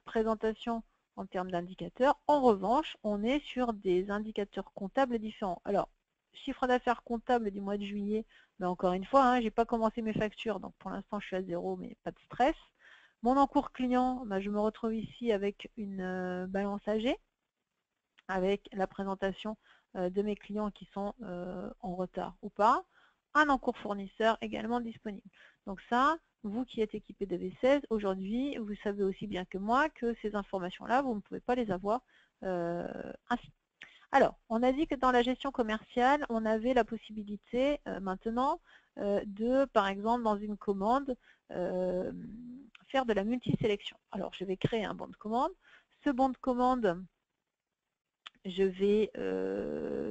présentation en termes d'indicateurs. En revanche, on est sur des indicateurs comptables différents. Alors, chiffre d'affaires comptable du mois de juillet, ben encore une fois, je n'ai pas commencé mes factures, donc pour l'instant je suis à 0, mais pas de stress. Mon encours client, ben je me retrouve ici avec une balance AG, avec la présentation de mes clients qui sont en retard ou pas. Un encours fournisseur également disponible. Donc ça, vous qui êtes équipé de V16, aujourd'hui, vous savez aussi bien que moi que ces informations-là, vous ne pouvez pas les avoir ainsi. Alors, on a dit que dans la gestion commerciale, on avait la possibilité maintenant de, par exemple, dans une commande, faire de la multisélection. Alors, je vais créer un bon de commande. Ce bon de commande, je vais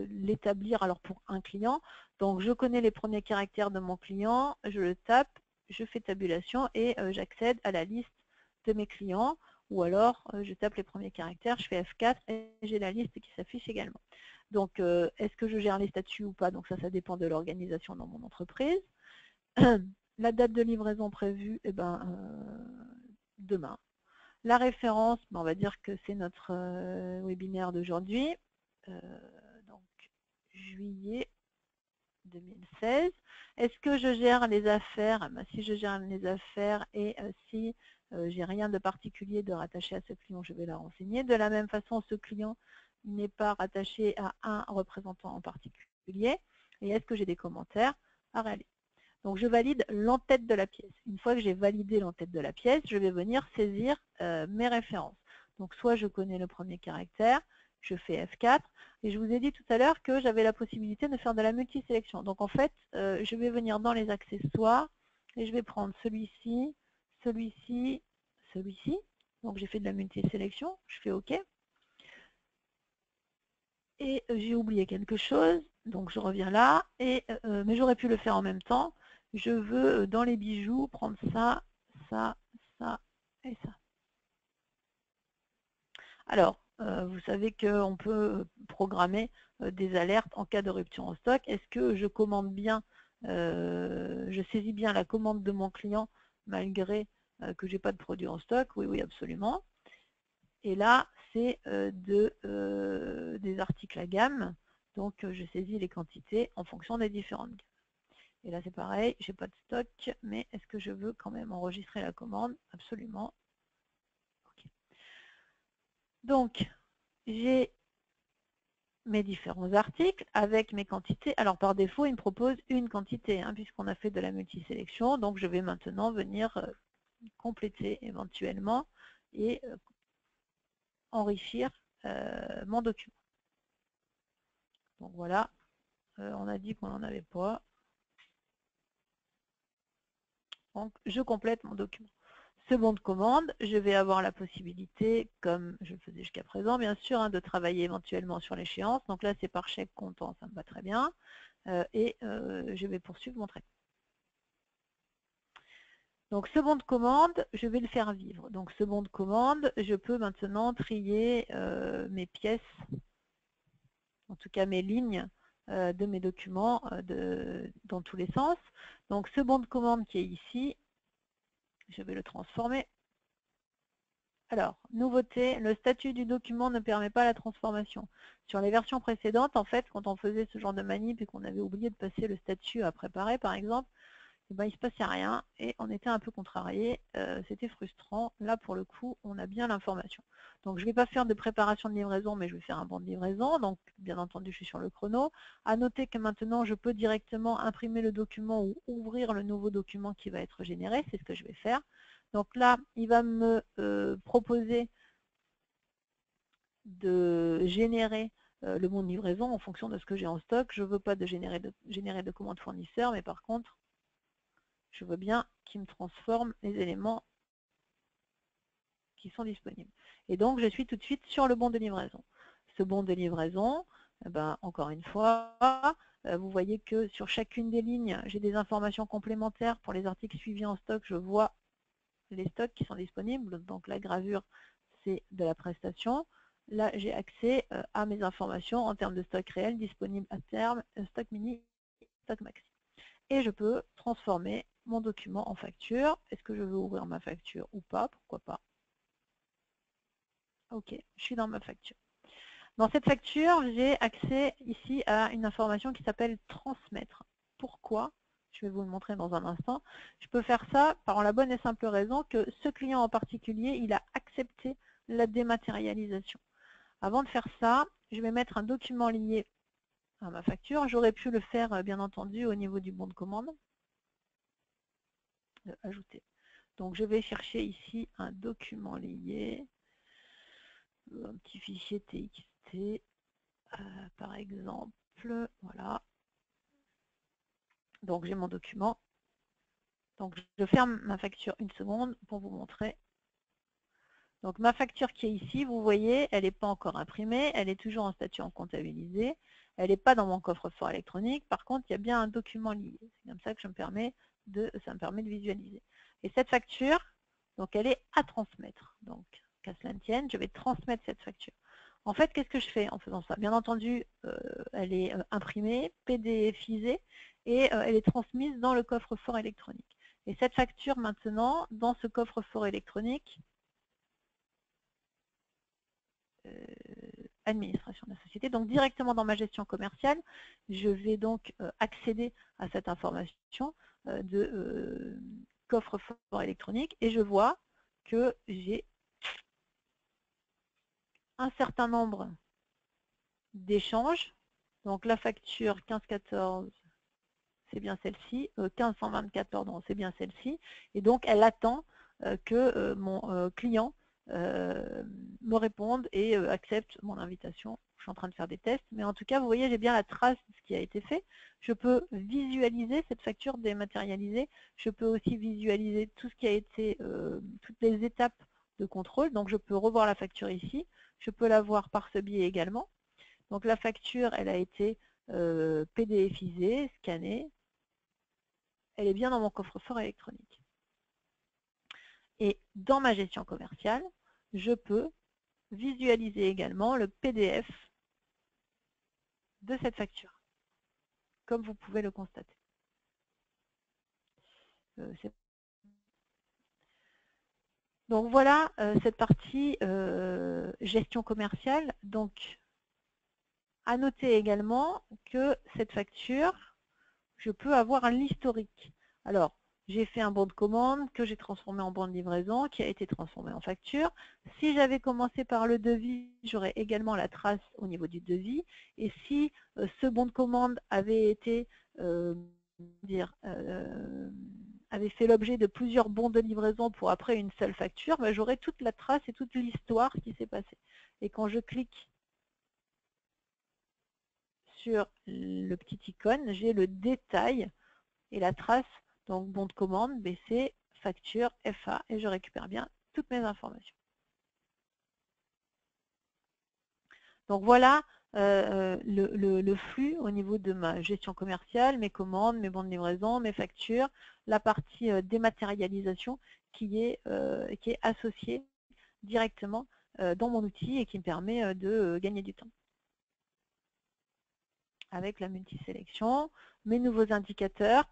l'établir alors pour un client. Donc, je connais les premiers caractères de mon client, je le tape, je fais tabulation et j'accède à la liste de mes clients. Ou alors, je tape les premiers caractères, je fais F4 et j'ai la liste qui s'affiche également. Donc, est-ce que je gère les statuts ou pas? Donc ça dépend de l'organisation dans mon entreprise. La date de livraison prévue, eh ben, demain. La référence, on va dire que c'est notre webinaire d'aujourd'hui. Donc, juillet 2016. Est-ce que je gère les affaires? Si je gère les affaires et si j'ai rien de particulier de rattaché à ce client, je vais la renseigner. De la même façon, ce client n'est pas rattaché à un représentant en particulier. Et est-ce que j'ai des commentaires à réaliser? Donc je valide l'entête de la pièce. Une fois que j'ai validé l'entête de la pièce, je vais venir saisir mes références. Donc soit je connais le premier caractère, je fais F4, et je vous ai dit tout à l'heure que j'avais la possibilité de faire de la multisélection. Donc en fait, je vais venir dans les accessoires, et je vais prendre celui-ci, celui-ci, celui-ci. Donc j'ai fait de la multisélection, je fais OK. Et j'ai oublié quelque chose, donc je reviens là, mais j'aurais pu le faire en même temps. Je veux, dans les bijoux, prendre ça, ça, ça et ça. Alors, vous savez qu'on peut programmer des alertes en cas de rupture en stock. Est-ce que je commande bien, je saisis bien la commande de mon client malgré que je n'ai pas de produit en stock? Oui, oui, absolument. Et là, c'est des articles à gamme. Donc, je saisis les quantités en fonction des différentes gammes. Et là, c'est pareil, je n'ai pas de stock, mais est-ce que je veux quand même enregistrer la commande? Absolument. Okay. Donc, j'ai mes différents articles avec mes quantités. Alors, par défaut, il me propose une quantité, puisqu'on a fait de la multisélection. Donc, je vais maintenant venir compléter éventuellement et enrichir mon document. Donc voilà, on a dit qu'on n'en avait pas. Donc je complète mon document. Ce bon de commande, je vais avoir la possibilité, comme je le faisais jusqu'à présent, bien sûr, de travailler éventuellement sur l'échéance. Donc là, c'est par chèque comptant, ça me va très bien. Et je vais poursuivre mon traitement. Donc ce bon de commande, je vais le faire vivre. Donc ce bon de commande, je peux maintenant trier mes pièces, en tout cas mes lignes de mes documents dans tous les sens. Donc ce bon de commande qui est ici, je vais le transformer. Alors, nouveauté, le statut du document ne permet pas la transformation. Sur les versions précédentes, en fait, quand on faisait ce genre de manip et qu'on avait oublié de passer le statut à préparer, par exemple, eh ben, il ne se passait rien et on était un peu contrarié. C'était frustrant. Là, pour le coup, on a bien l'information. Donc, je ne vais pas faire de préparation de livraison, mais je vais faire un bon de livraison. Donc, bien entendu, je suis sur le chrono. À noter que maintenant, je peux directement imprimer le document ou ouvrir le nouveau document qui va être généré. C'est ce que je vais faire. Donc là, il va me proposer de générer le bon de livraison en fonction de ce que j'ai en stock. Je ne veux pas générer de commande fournisseur, mais par contre, je veux bien qu'il me transforme les éléments qui sont disponibles. Et donc, je suis tout de suite sur le bon de livraison. Ce bon de livraison, encore une fois, vous voyez que sur chacune des lignes, j'ai des informations complémentaires. Pour les articles suivis en stock, je vois les stocks qui sont disponibles. Donc la gravure, c'est de la prestation. Là, j'ai accès à mes informations en termes de stock réel, disponible à terme, stock mini, stock maxi. Et je peux transformer mon document en facture. Est-ce que je veux ouvrir ma facture ou pas? Pourquoi pas? Ok, je suis dans ma facture. Dans cette facture, j'ai accès ici à une information qui s'appelle transmettre. Pourquoi? Je vais vous le montrer dans un instant. Je peux faire ça par la bonne et simple raison que ce client en particulier, il a accepté la dématérialisation. Avant de faire ça, je vais mettre un document lié à ma facture. J'aurais pu le faire, bien entendu, au niveau du bon de commande. Ajouter. Donc, je vais chercher ici un document lié, un petit fichier TXT, par exemple. Voilà. Donc, j'ai mon document. Donc, je ferme ma facture une seconde pour vous montrer. Donc, ma facture qui est ici, vous voyez, elle n'est pas encore imprimée, elle est toujours en statut en comptabilisé, elle n'est pas dans mon coffre-fort électronique. Par contre, il y a bien un document lié. C'est comme ça que ça me permet de visualiser. Et cette facture, donc, elle est à transmettre. Donc, qu'à cela ne tienne, je vais transmettre cette facture. En fait, qu'est-ce que je fais en faisant ça? Bien entendu, elle est imprimée, PDFisée, et elle est transmise dans le coffre-fort électronique. Et cette facture, maintenant, dans ce coffre-fort électronique, administration de la société, donc directement dans ma gestion commerciale, je vais donc accéder à cette information de coffre-fort électronique et je vois que j'ai un certain nombre d'échanges. Donc la facture 1514, c'est bien celle-ci, 1524, pardon, c'est bien celle-ci, et donc elle attend que mon client me réponde et accepte mon invitation. Je suis en train de faire des tests, mais en tout cas, vous voyez, j'ai bien la trace de ce qui a été fait. Je peux visualiser cette facture dématérialisée. Je peux aussi visualiser tout ce qui a été, toutes les étapes de contrôle. Donc, je peux revoir la facture ici. Je peux la voir par ce biais également. Donc, la facture, elle a été PDFisée, scannée. Elle est bien dans mon coffre-fort électronique. Et dans ma gestion commerciale, je peux visualiser également le PDF de cette facture, comme vous pouvez le constater. Donc voilà cette partie gestion commerciale. Donc, à noter également que cette facture, je peux avoir un historique. Alors, j'ai fait un bon de commande que j'ai transformé en bon de livraison, qui a été transformé en facture. Si j'avais commencé par le devis, j'aurais également la trace au niveau du devis. Et si ce bon de commande avait été, avait fait l'objet de plusieurs bons de livraison pour après une seule facture, ben, j'aurais toute la trace et toute l'histoire qui s'est passée. Et quand je clique sur le petit icône, j'ai le détail et la trace, donc bon de commande, BC, facture, FA, et je récupère bien toutes mes informations. Donc voilà le flux au niveau de ma gestion commerciale, mes commandes, mes bons de livraison, mes factures, la partie dématérialisation qui est associée directement dans mon outil et qui me permet de gagner du temps. Avec la multisélection, mes nouveaux indicateurs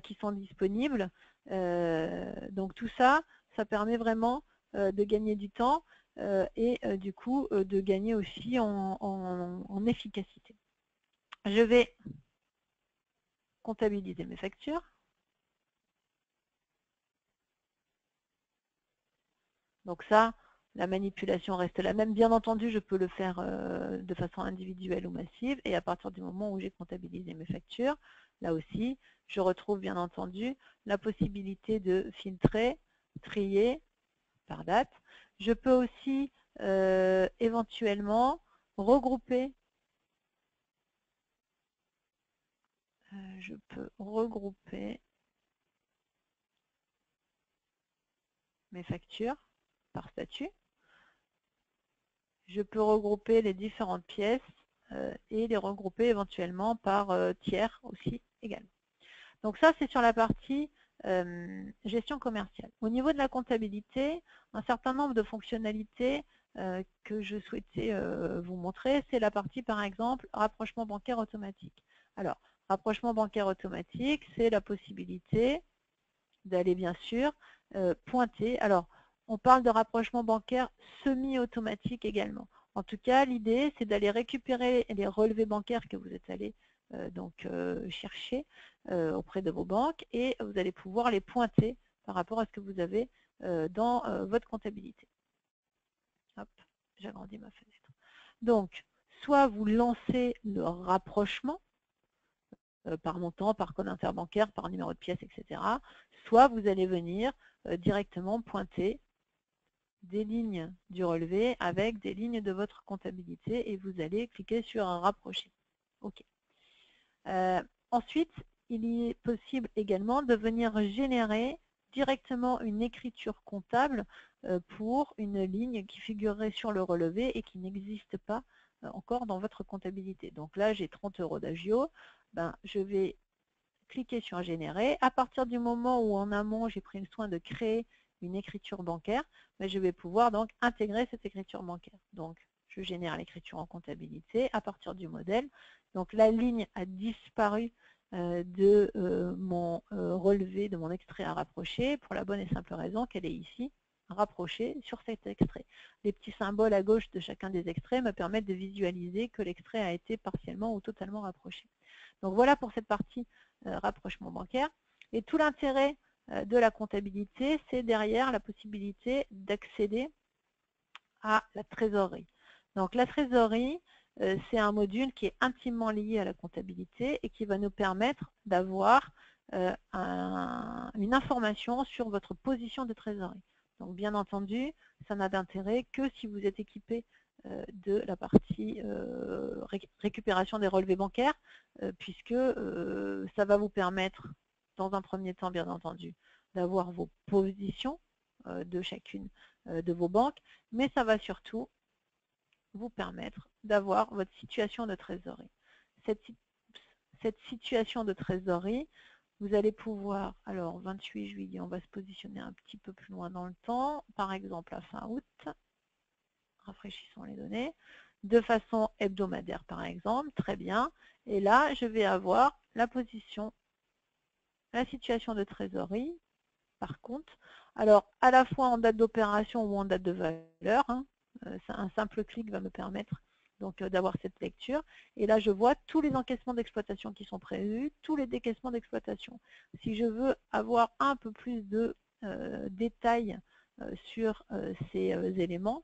qui sont disponibles. Donc tout ça, ça permet vraiment de gagner du temps et du coup de gagner aussi en efficacité. Je vais comptabiliser mes factures. Donc ça, la manipulation reste la même. Bien entendu, je peux le faire de façon individuelle ou massive. Et à partir du moment où j'ai comptabilisé mes factures, là aussi, je retrouve bien entendu la possibilité de filtrer, trier par date. Je peux aussi éventuellement regrouper. Je peux regrouper mes factures par statut. Je peux regrouper les différentes pièces et les regrouper éventuellement par tiers aussi également. Donc ça, c'est sur la partie gestion commerciale. Au niveau de la comptabilité, un certain nombre de fonctionnalités que je souhaitais vous montrer, c'est la partie, par exemple, rapprochement bancaire automatique. Alors, rapprochement bancaire automatique, c'est la possibilité d'aller, bien sûr, pointer. Alors, on parle de rapprochement bancaire semi-automatique également. En tout cas, l'idée, c'est d'aller récupérer les relevés bancaires que vous êtes allé chercher auprès de vos banques et vous allez pouvoir les pointer par rapport à ce que vous avez dans votre comptabilité. Hop, j'agrandis ma fenêtre. Donc, soit vous lancez le rapprochement par montant, par code interbancaire, par numéro de pièce, etc. Soit vous allez venir directement pointer des lignes du relevé avec des lignes de votre comptabilité et vous allez cliquer sur rapprocher. OK. Ensuite, il est possible également de venir générer directement une écriture comptable pour une ligne qui figurerait sur le relevé et qui n'existe pas encore dans votre comptabilité. Donc là, j'ai 30 € d'agio. Ben, je vais cliquer sur générer. À partir du moment où en amont, j'ai pris le soin de créer une écriture bancaire, ben, je vais pouvoir donc intégrer cette écriture bancaire. Donc, je génère l'écriture en comptabilité à partir du modèle. Donc, la ligne a disparu de mon relevé, de mon extrait à rapprocher, pour la bonne et simple raison qu'elle est ici, rapprochée sur cet extrait. Les petits symboles à gauche de chacun des extraits me permettent de visualiser que l'extrait a été partiellement ou totalement rapproché. Donc voilà pour cette partie rapprochement bancaire. Et tout l'intérêt de la comptabilité, c'est derrière la possibilité d'accéder à la trésorerie. Donc la trésorerie, c'est un module qui est intimement lié à la comptabilité et qui va nous permettre d'avoir une information sur votre position de trésorerie. Donc bien entendu, ça n'a d'intérêt que si vous êtes équipé de la partie récupération des relevés bancaires, puisque ça va vous permettre, dans un premier temps bien entendu, d'avoir vos positions de chacune de vos banques, mais ça va surtout vous permettre d'avoir votre situation de trésorerie. Cette situation de trésorerie, vous allez pouvoir, alors 28 juillet, on va se positionner un petit peu plus loin dans le temps, par exemple à fin août, rafraîchissons les données, de façon hebdomadaire par exemple, très bien, et là je vais avoir la position, la situation de trésorerie, par contre, alors à la fois en date d'opération ou en date de valeur, hein, un simple clic va me permettre donc d'avoir cette lecture. Et là, je vois tous les encaissements d'exploitation qui sont prévus, tous les décaissements d'exploitation. Si je veux avoir un peu plus de détails sur ces éléments,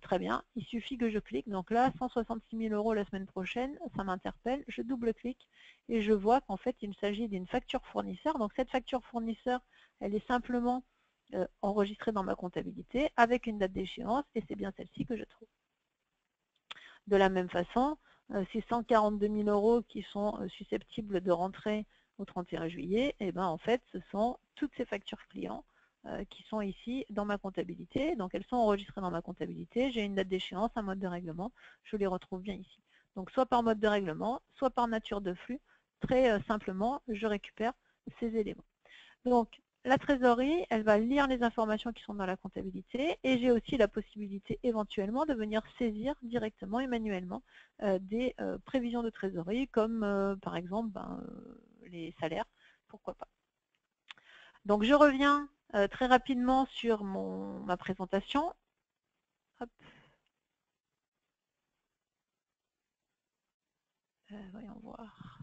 très bien, il suffit que je clique. Donc là, 166 000 € la semaine prochaine, ça m'interpelle. Je double-clique et je vois qu'en fait, il s'agit d'une facture fournisseur. Donc cette facture fournisseur, elle est simplement enregistrée dans ma comptabilité avec une date d'échéance et c'est bien celle-ci que je trouve. De la même façon, ces 142 000 € qui sont susceptibles de rentrer au 31 juillet, et ben en fait, ce sont toutes ces factures clients qui sont ici dans ma comptabilité. Donc elles sont enregistrées dans ma comptabilité. J'ai une date d'échéance, un mode de règlement. Je les retrouve bien ici. Donc soit par mode de règlement, soit par nature de flux. Très simplement, je récupère ces éléments. Donc la trésorerie, elle va lire les informations qui sont dans la comptabilité et j'ai aussi la possibilité éventuellement de venir saisir directement et manuellement des prévisions de trésorerie comme par exemple les salaires, pourquoi pas. Donc je reviens très rapidement sur ma présentation. Hop. Voyons voir.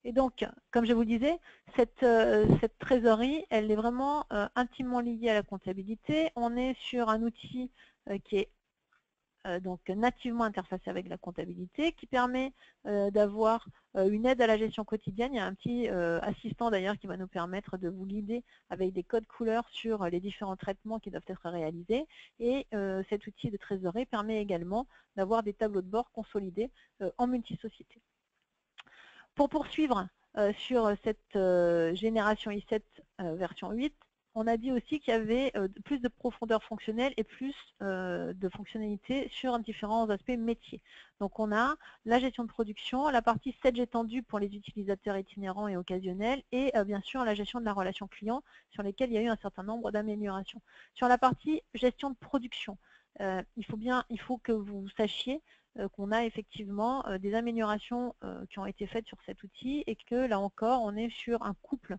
Et donc, comme je vous disais, cette trésorerie, elle est vraiment intimement liée à la comptabilité. On est sur un outil qui est donc nativement interfacé avec la comptabilité, qui permet d'avoir une aide à la gestion quotidienne. Il y a un petit assistant d'ailleurs qui va nous permettre de vous guider avec des codes couleurs sur les différents traitements qui doivent être réalisés. Et cet outil de trésorerie permet également d'avoir des tableaux de bord consolidés en multisociété. Pour poursuivre sur cette génération i7 version 8, on a dit aussi qu'il y avait plus de profondeur fonctionnelle et plus de fonctionnalités sur différents aspects métiers. Donc on a la gestion de production, la partie Sage étendue pour les utilisateurs itinérants et occasionnels, et bien sûr la gestion de la relation client, sur lesquelles il y a eu un certain nombre d'améliorations. Sur la partie gestion de production, il faut que vous sachiez qu'on a effectivement des améliorations qui ont été faites sur cet outil, et que là encore on est sur un couple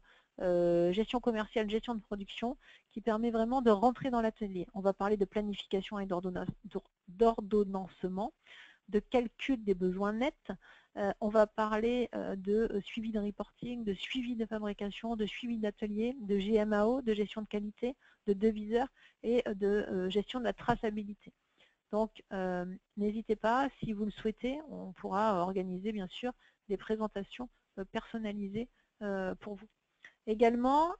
gestion commerciale, gestion de production, qui permet vraiment de rentrer dans l'atelier. On va parler de planification et d'ordonnancement, de calcul des besoins nets. On va parler de suivi de reporting, de suivi de fabrication, de suivi d'atelier, de GMAO, de gestion de qualité, de deviseur et de gestion de la traçabilité. Donc, n'hésitez pas, si vous le souhaitez, on pourra organiser bien sûr des présentations personnalisées pour vous. Également,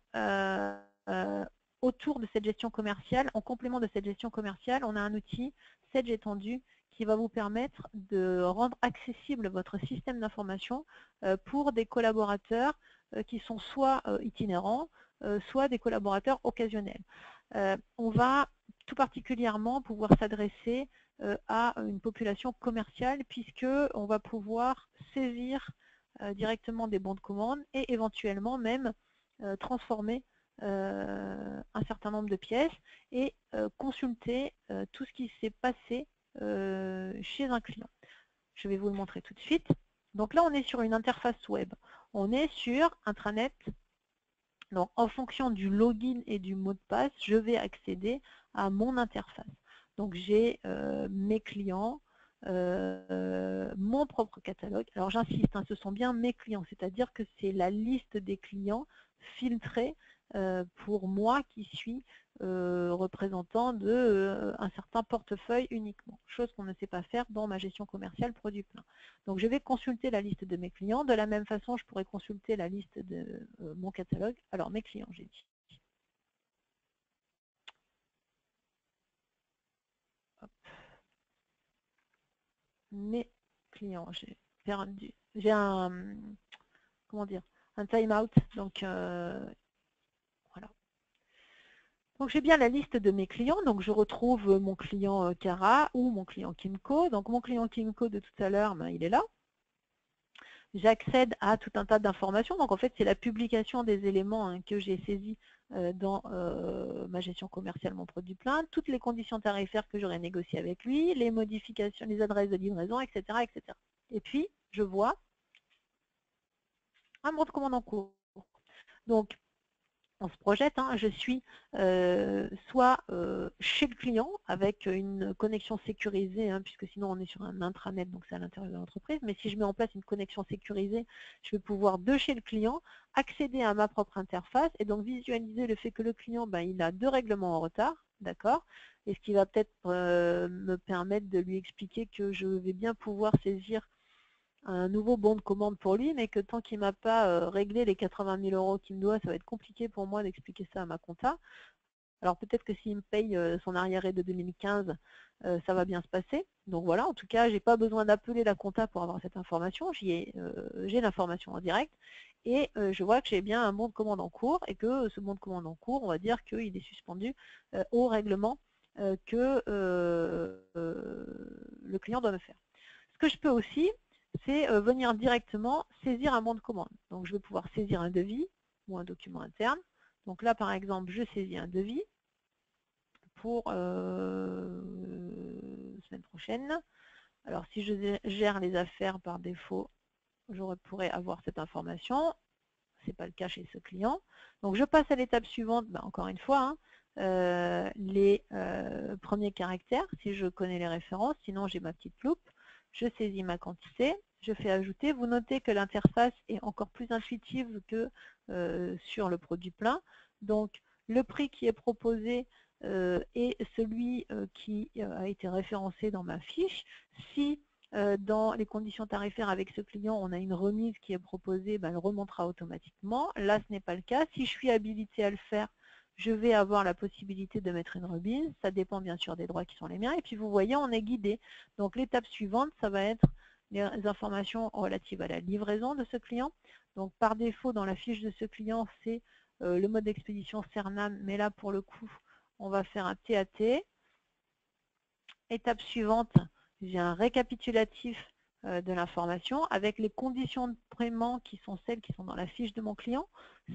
autour de cette gestion commerciale, en complément de cette gestion commerciale, on a un outil Sage étendu qui va vous permettre de rendre accessible votre système d'information pour des collaborateurs qui sont soit itinérants, soit des collaborateurs occasionnels. On va tout particulièrement pouvoir s'adresser à une population commerciale, puisqu'on va pouvoir saisir directement des bons de commande et éventuellement même transformer un certain nombre de pièces et consulter tout ce qui s'est passé chez un client. Je vais vous le montrer tout de suite. Donc là, on est sur une interface web. On est sur intranet. Donc, en fonction du login et du mot de passe, je vais accéder à mon interface. Donc, j'ai mes clients, mon propre catalogue. Alors, j'insiste, hein, ce sont bien mes clients, c'est-à-dire que c'est la liste des clients filtrée pour moi qui suis représentant d'un certain portefeuille uniquement, chose qu'on ne sait pas faire dans ma gestion commerciale produit plein. Donc je vais consulter la liste de mes clients. De la même façon, je pourrais consulter la liste de mon catalogue. Alors mes clients, j'ai dit. Hop. Mes clients, j'ai perdu. J'ai un, comment dire, un time-out. Donc voilà. Donc j'ai bien la liste de mes clients, donc je retrouve mon client Cara ou mon client Kimco. Donc mon client Kimco de tout à l'heure, ben, il est là. J'accède à tout un tas d'informations. Donc en fait, c'est la publication des éléments hein, que j'ai saisis dans ma gestion commerciale, mon produit plein, toutes les conditions tarifaires que j'aurais négociées avec lui, les modifications, les adresses de livraison, etc., etc. Et puis, je vois un bon de commande en cours. Donc, on se projette, hein, je suis soit chez le client avec une connexion sécurisée, hein, puisque sinon on est sur un intranet, donc c'est à l'intérieur de l'entreprise, mais si je mets en place une connexion sécurisée, je vais pouvoir de chez le client accéder à ma propre interface et donc visualiser le fait que le client, ben, il a 2 règlements en retard, d'accord, et ce qui va peut-être me permettre de lui expliquer que je vais bien pouvoir saisir un nouveau bon de commande pour lui, mais que tant qu'il ne m'a pas réglé les 80 000 € qu'il me doit, ça va être compliqué pour moi d'expliquer ça à ma compta. Alors peut-être que s'il me paye son arriéré de 2015, ça va bien se passer. Donc voilà, en tout cas, je n'ai pas besoin d'appeler la compta pour avoir cette information, j'ai l'information en direct, et je vois que j'ai bien un bon de commande en cours, et que ce bon de commande en cours, on va dire qu'il est suspendu au règlement que le client doit me faire. Ce que je peux aussi, c'est venir directement saisir un bon de commande. Donc je vais pouvoir saisir un devis ou un document interne. Donc là, par exemple, je saisis un devis pour semaine prochaine. Alors si je gère les affaires par défaut, je pourrais avoir cette information. Ce n'est pas le cas chez ce client. Donc je passe à l'étape suivante, ben, encore une fois, hein, les premiers caractères, si je connais les références, sinon j'ai ma petite loupe. Je saisis ma quantité, je fais ajouter. Vous notez que l'interface est encore plus intuitive que sur le produit plein. Donc le prix qui est proposé et celui qui a été référencé dans ma fiche. Si dans les conditions tarifaires avec ce client, on a une remise qui est proposée, ben, elle remontera automatiquement. Là, ce n'est pas le cas. Si je suis habilitée à le faire, je vais avoir la possibilité de mettre une remise. Ça dépend bien sûr des droits qui sont les miens. Et puis vous voyez, on est guidé. Donc l'étape suivante, ça va être les informations relatives à la livraison de ce client. Donc par défaut, dans la fiche de ce client, c'est le mode d'expédition Cernam, mais là pour le coup, on va faire un TAT. Étape suivante, j'ai un récapitulatif de l'information avec les conditions de paiement qui sont celles qui sont dans la fiche de mon client.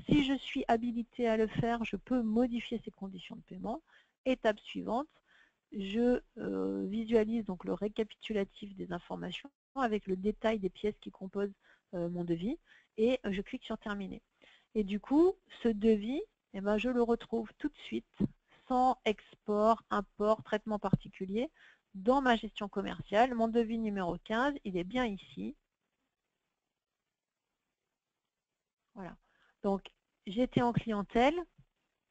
Si je suis habilité à le faire, je peux modifier ces conditions de paiement. Étape suivante, je visualise donc le récapitulatif des informations avec le détail des pièces qui composent mon devis et je clique sur terminer. Et du coup, ce devis, eh ben, je le retrouve tout de suite sans export, import, traitement particulier dans ma gestion commerciale. Mon devis numéro 15, il est bien ici. Voilà. Donc, j'étais en clientèle.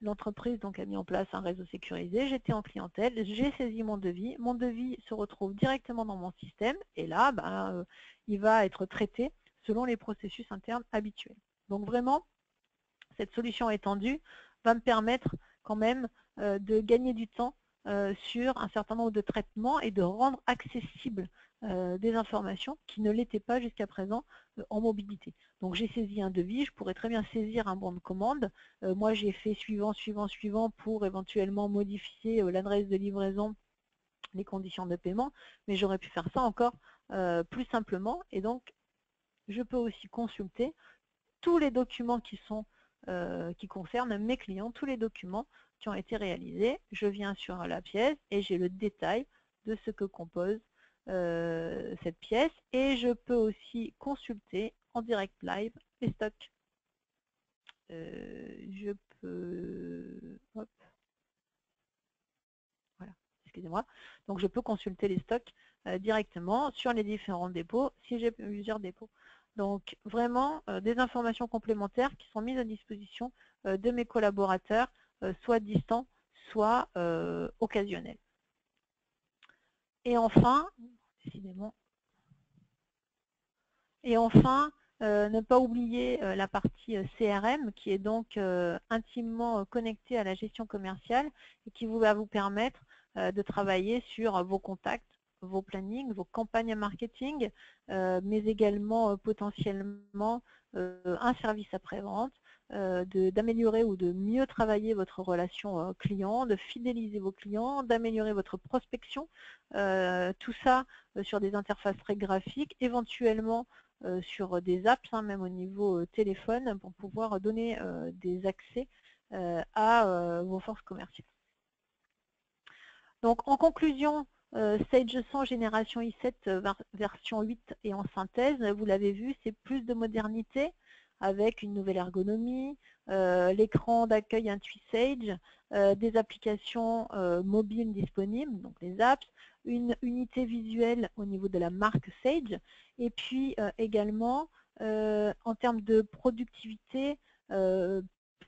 L'entreprise a mis en place un réseau sécurisé. J'étais en clientèle. J'ai saisi mon devis. Mon devis se retrouve directement dans mon système. Et là, ben, il va être traité selon les processus internes habituels. Donc, vraiment, cette solution étendue va me permettre quand même de gagner du temps sur un certain nombre de traitements et de rendre accessibles des informations qui ne l'étaient pas jusqu'à présent en mobilité. Donc j'ai saisi un devis, je pourrais très bien saisir un bon de commande. Moi j'ai fait suivant, suivant, suivant pour éventuellement modifier l'adresse de livraison, les conditions de paiement, mais j'aurais pu faire ça encore plus simplement. Et donc je peux aussi consulter tous les documents qui concernent mes clients, tous les documents qui ont été réalisés. Je viens sur la pièce et j'ai le détail de ce que compose cette pièce. Et je peux aussi consulter en direct live les stocks. Je peux... Hop, voilà, excusez-moi. Donc je peux consulter les stocks directement sur les différents dépôts si j'ai plusieurs dépôts. Donc vraiment des informations complémentaires qui sont mises à disposition de mes collaborateurs, soit distants, soit occasionnels. Et enfin, décidément, ne pas oublier la partie CRM qui est donc intimement connectée à la gestion commerciale et qui va vous permettre de travailler sur vos contacts, vos plannings, vos campagnes marketing, mais également potentiellement un service après-vente, d'améliorer ou de mieux travailler votre relation client, de fidéliser vos clients, d'améliorer votre prospection, tout ça sur des interfaces très graphiques, éventuellement sur des apps, même au niveau téléphone, pour pouvoir donner des accès à vos forces commerciales. Donc en conclusion, Sage 100 génération i7 version 8 et en synthèse, vous l'avez vu, c'est plus de modernité avec une nouvelle ergonomie, l'écran d'accueil Intui Sage, des applications mobiles disponibles, donc les apps, une unité visuelle au niveau de la marque Sage, et puis également en termes de productivité,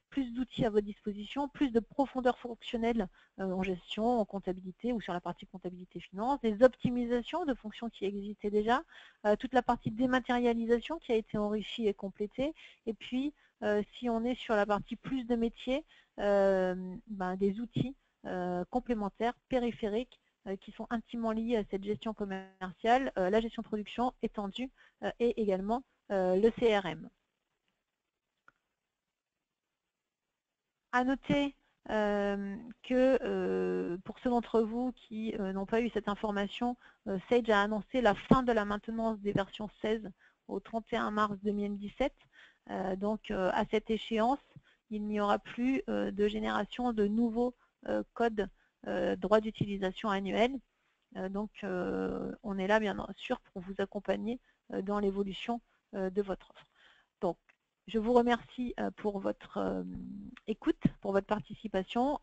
plus d'outils à votre disposition, plus de profondeur fonctionnelle en gestion, en comptabilité ou sur la partie comptabilité finance, des optimisations de fonctions qui existaient déjà, toute la partie dématérialisation qui a été enrichie et complétée, et puis si on est sur la partie plus de métiers, des outils complémentaires, périphériques, qui sont intimement liés à cette gestion commerciale, la gestion de production étendue et également le CRM. À noter que pour ceux d'entre vous qui n'ont pas eu cette information, Sage a annoncé la fin de la maintenance des versions 16 au 31 mars 2017. Donc à cette échéance, il n'y aura plus de génération de nouveaux codes droits d'utilisation annuels. Donc on est là bien sûr pour vous accompagner dans l'évolution de votre offre. Donc je vous remercie pour votre écoute, pour votre participation.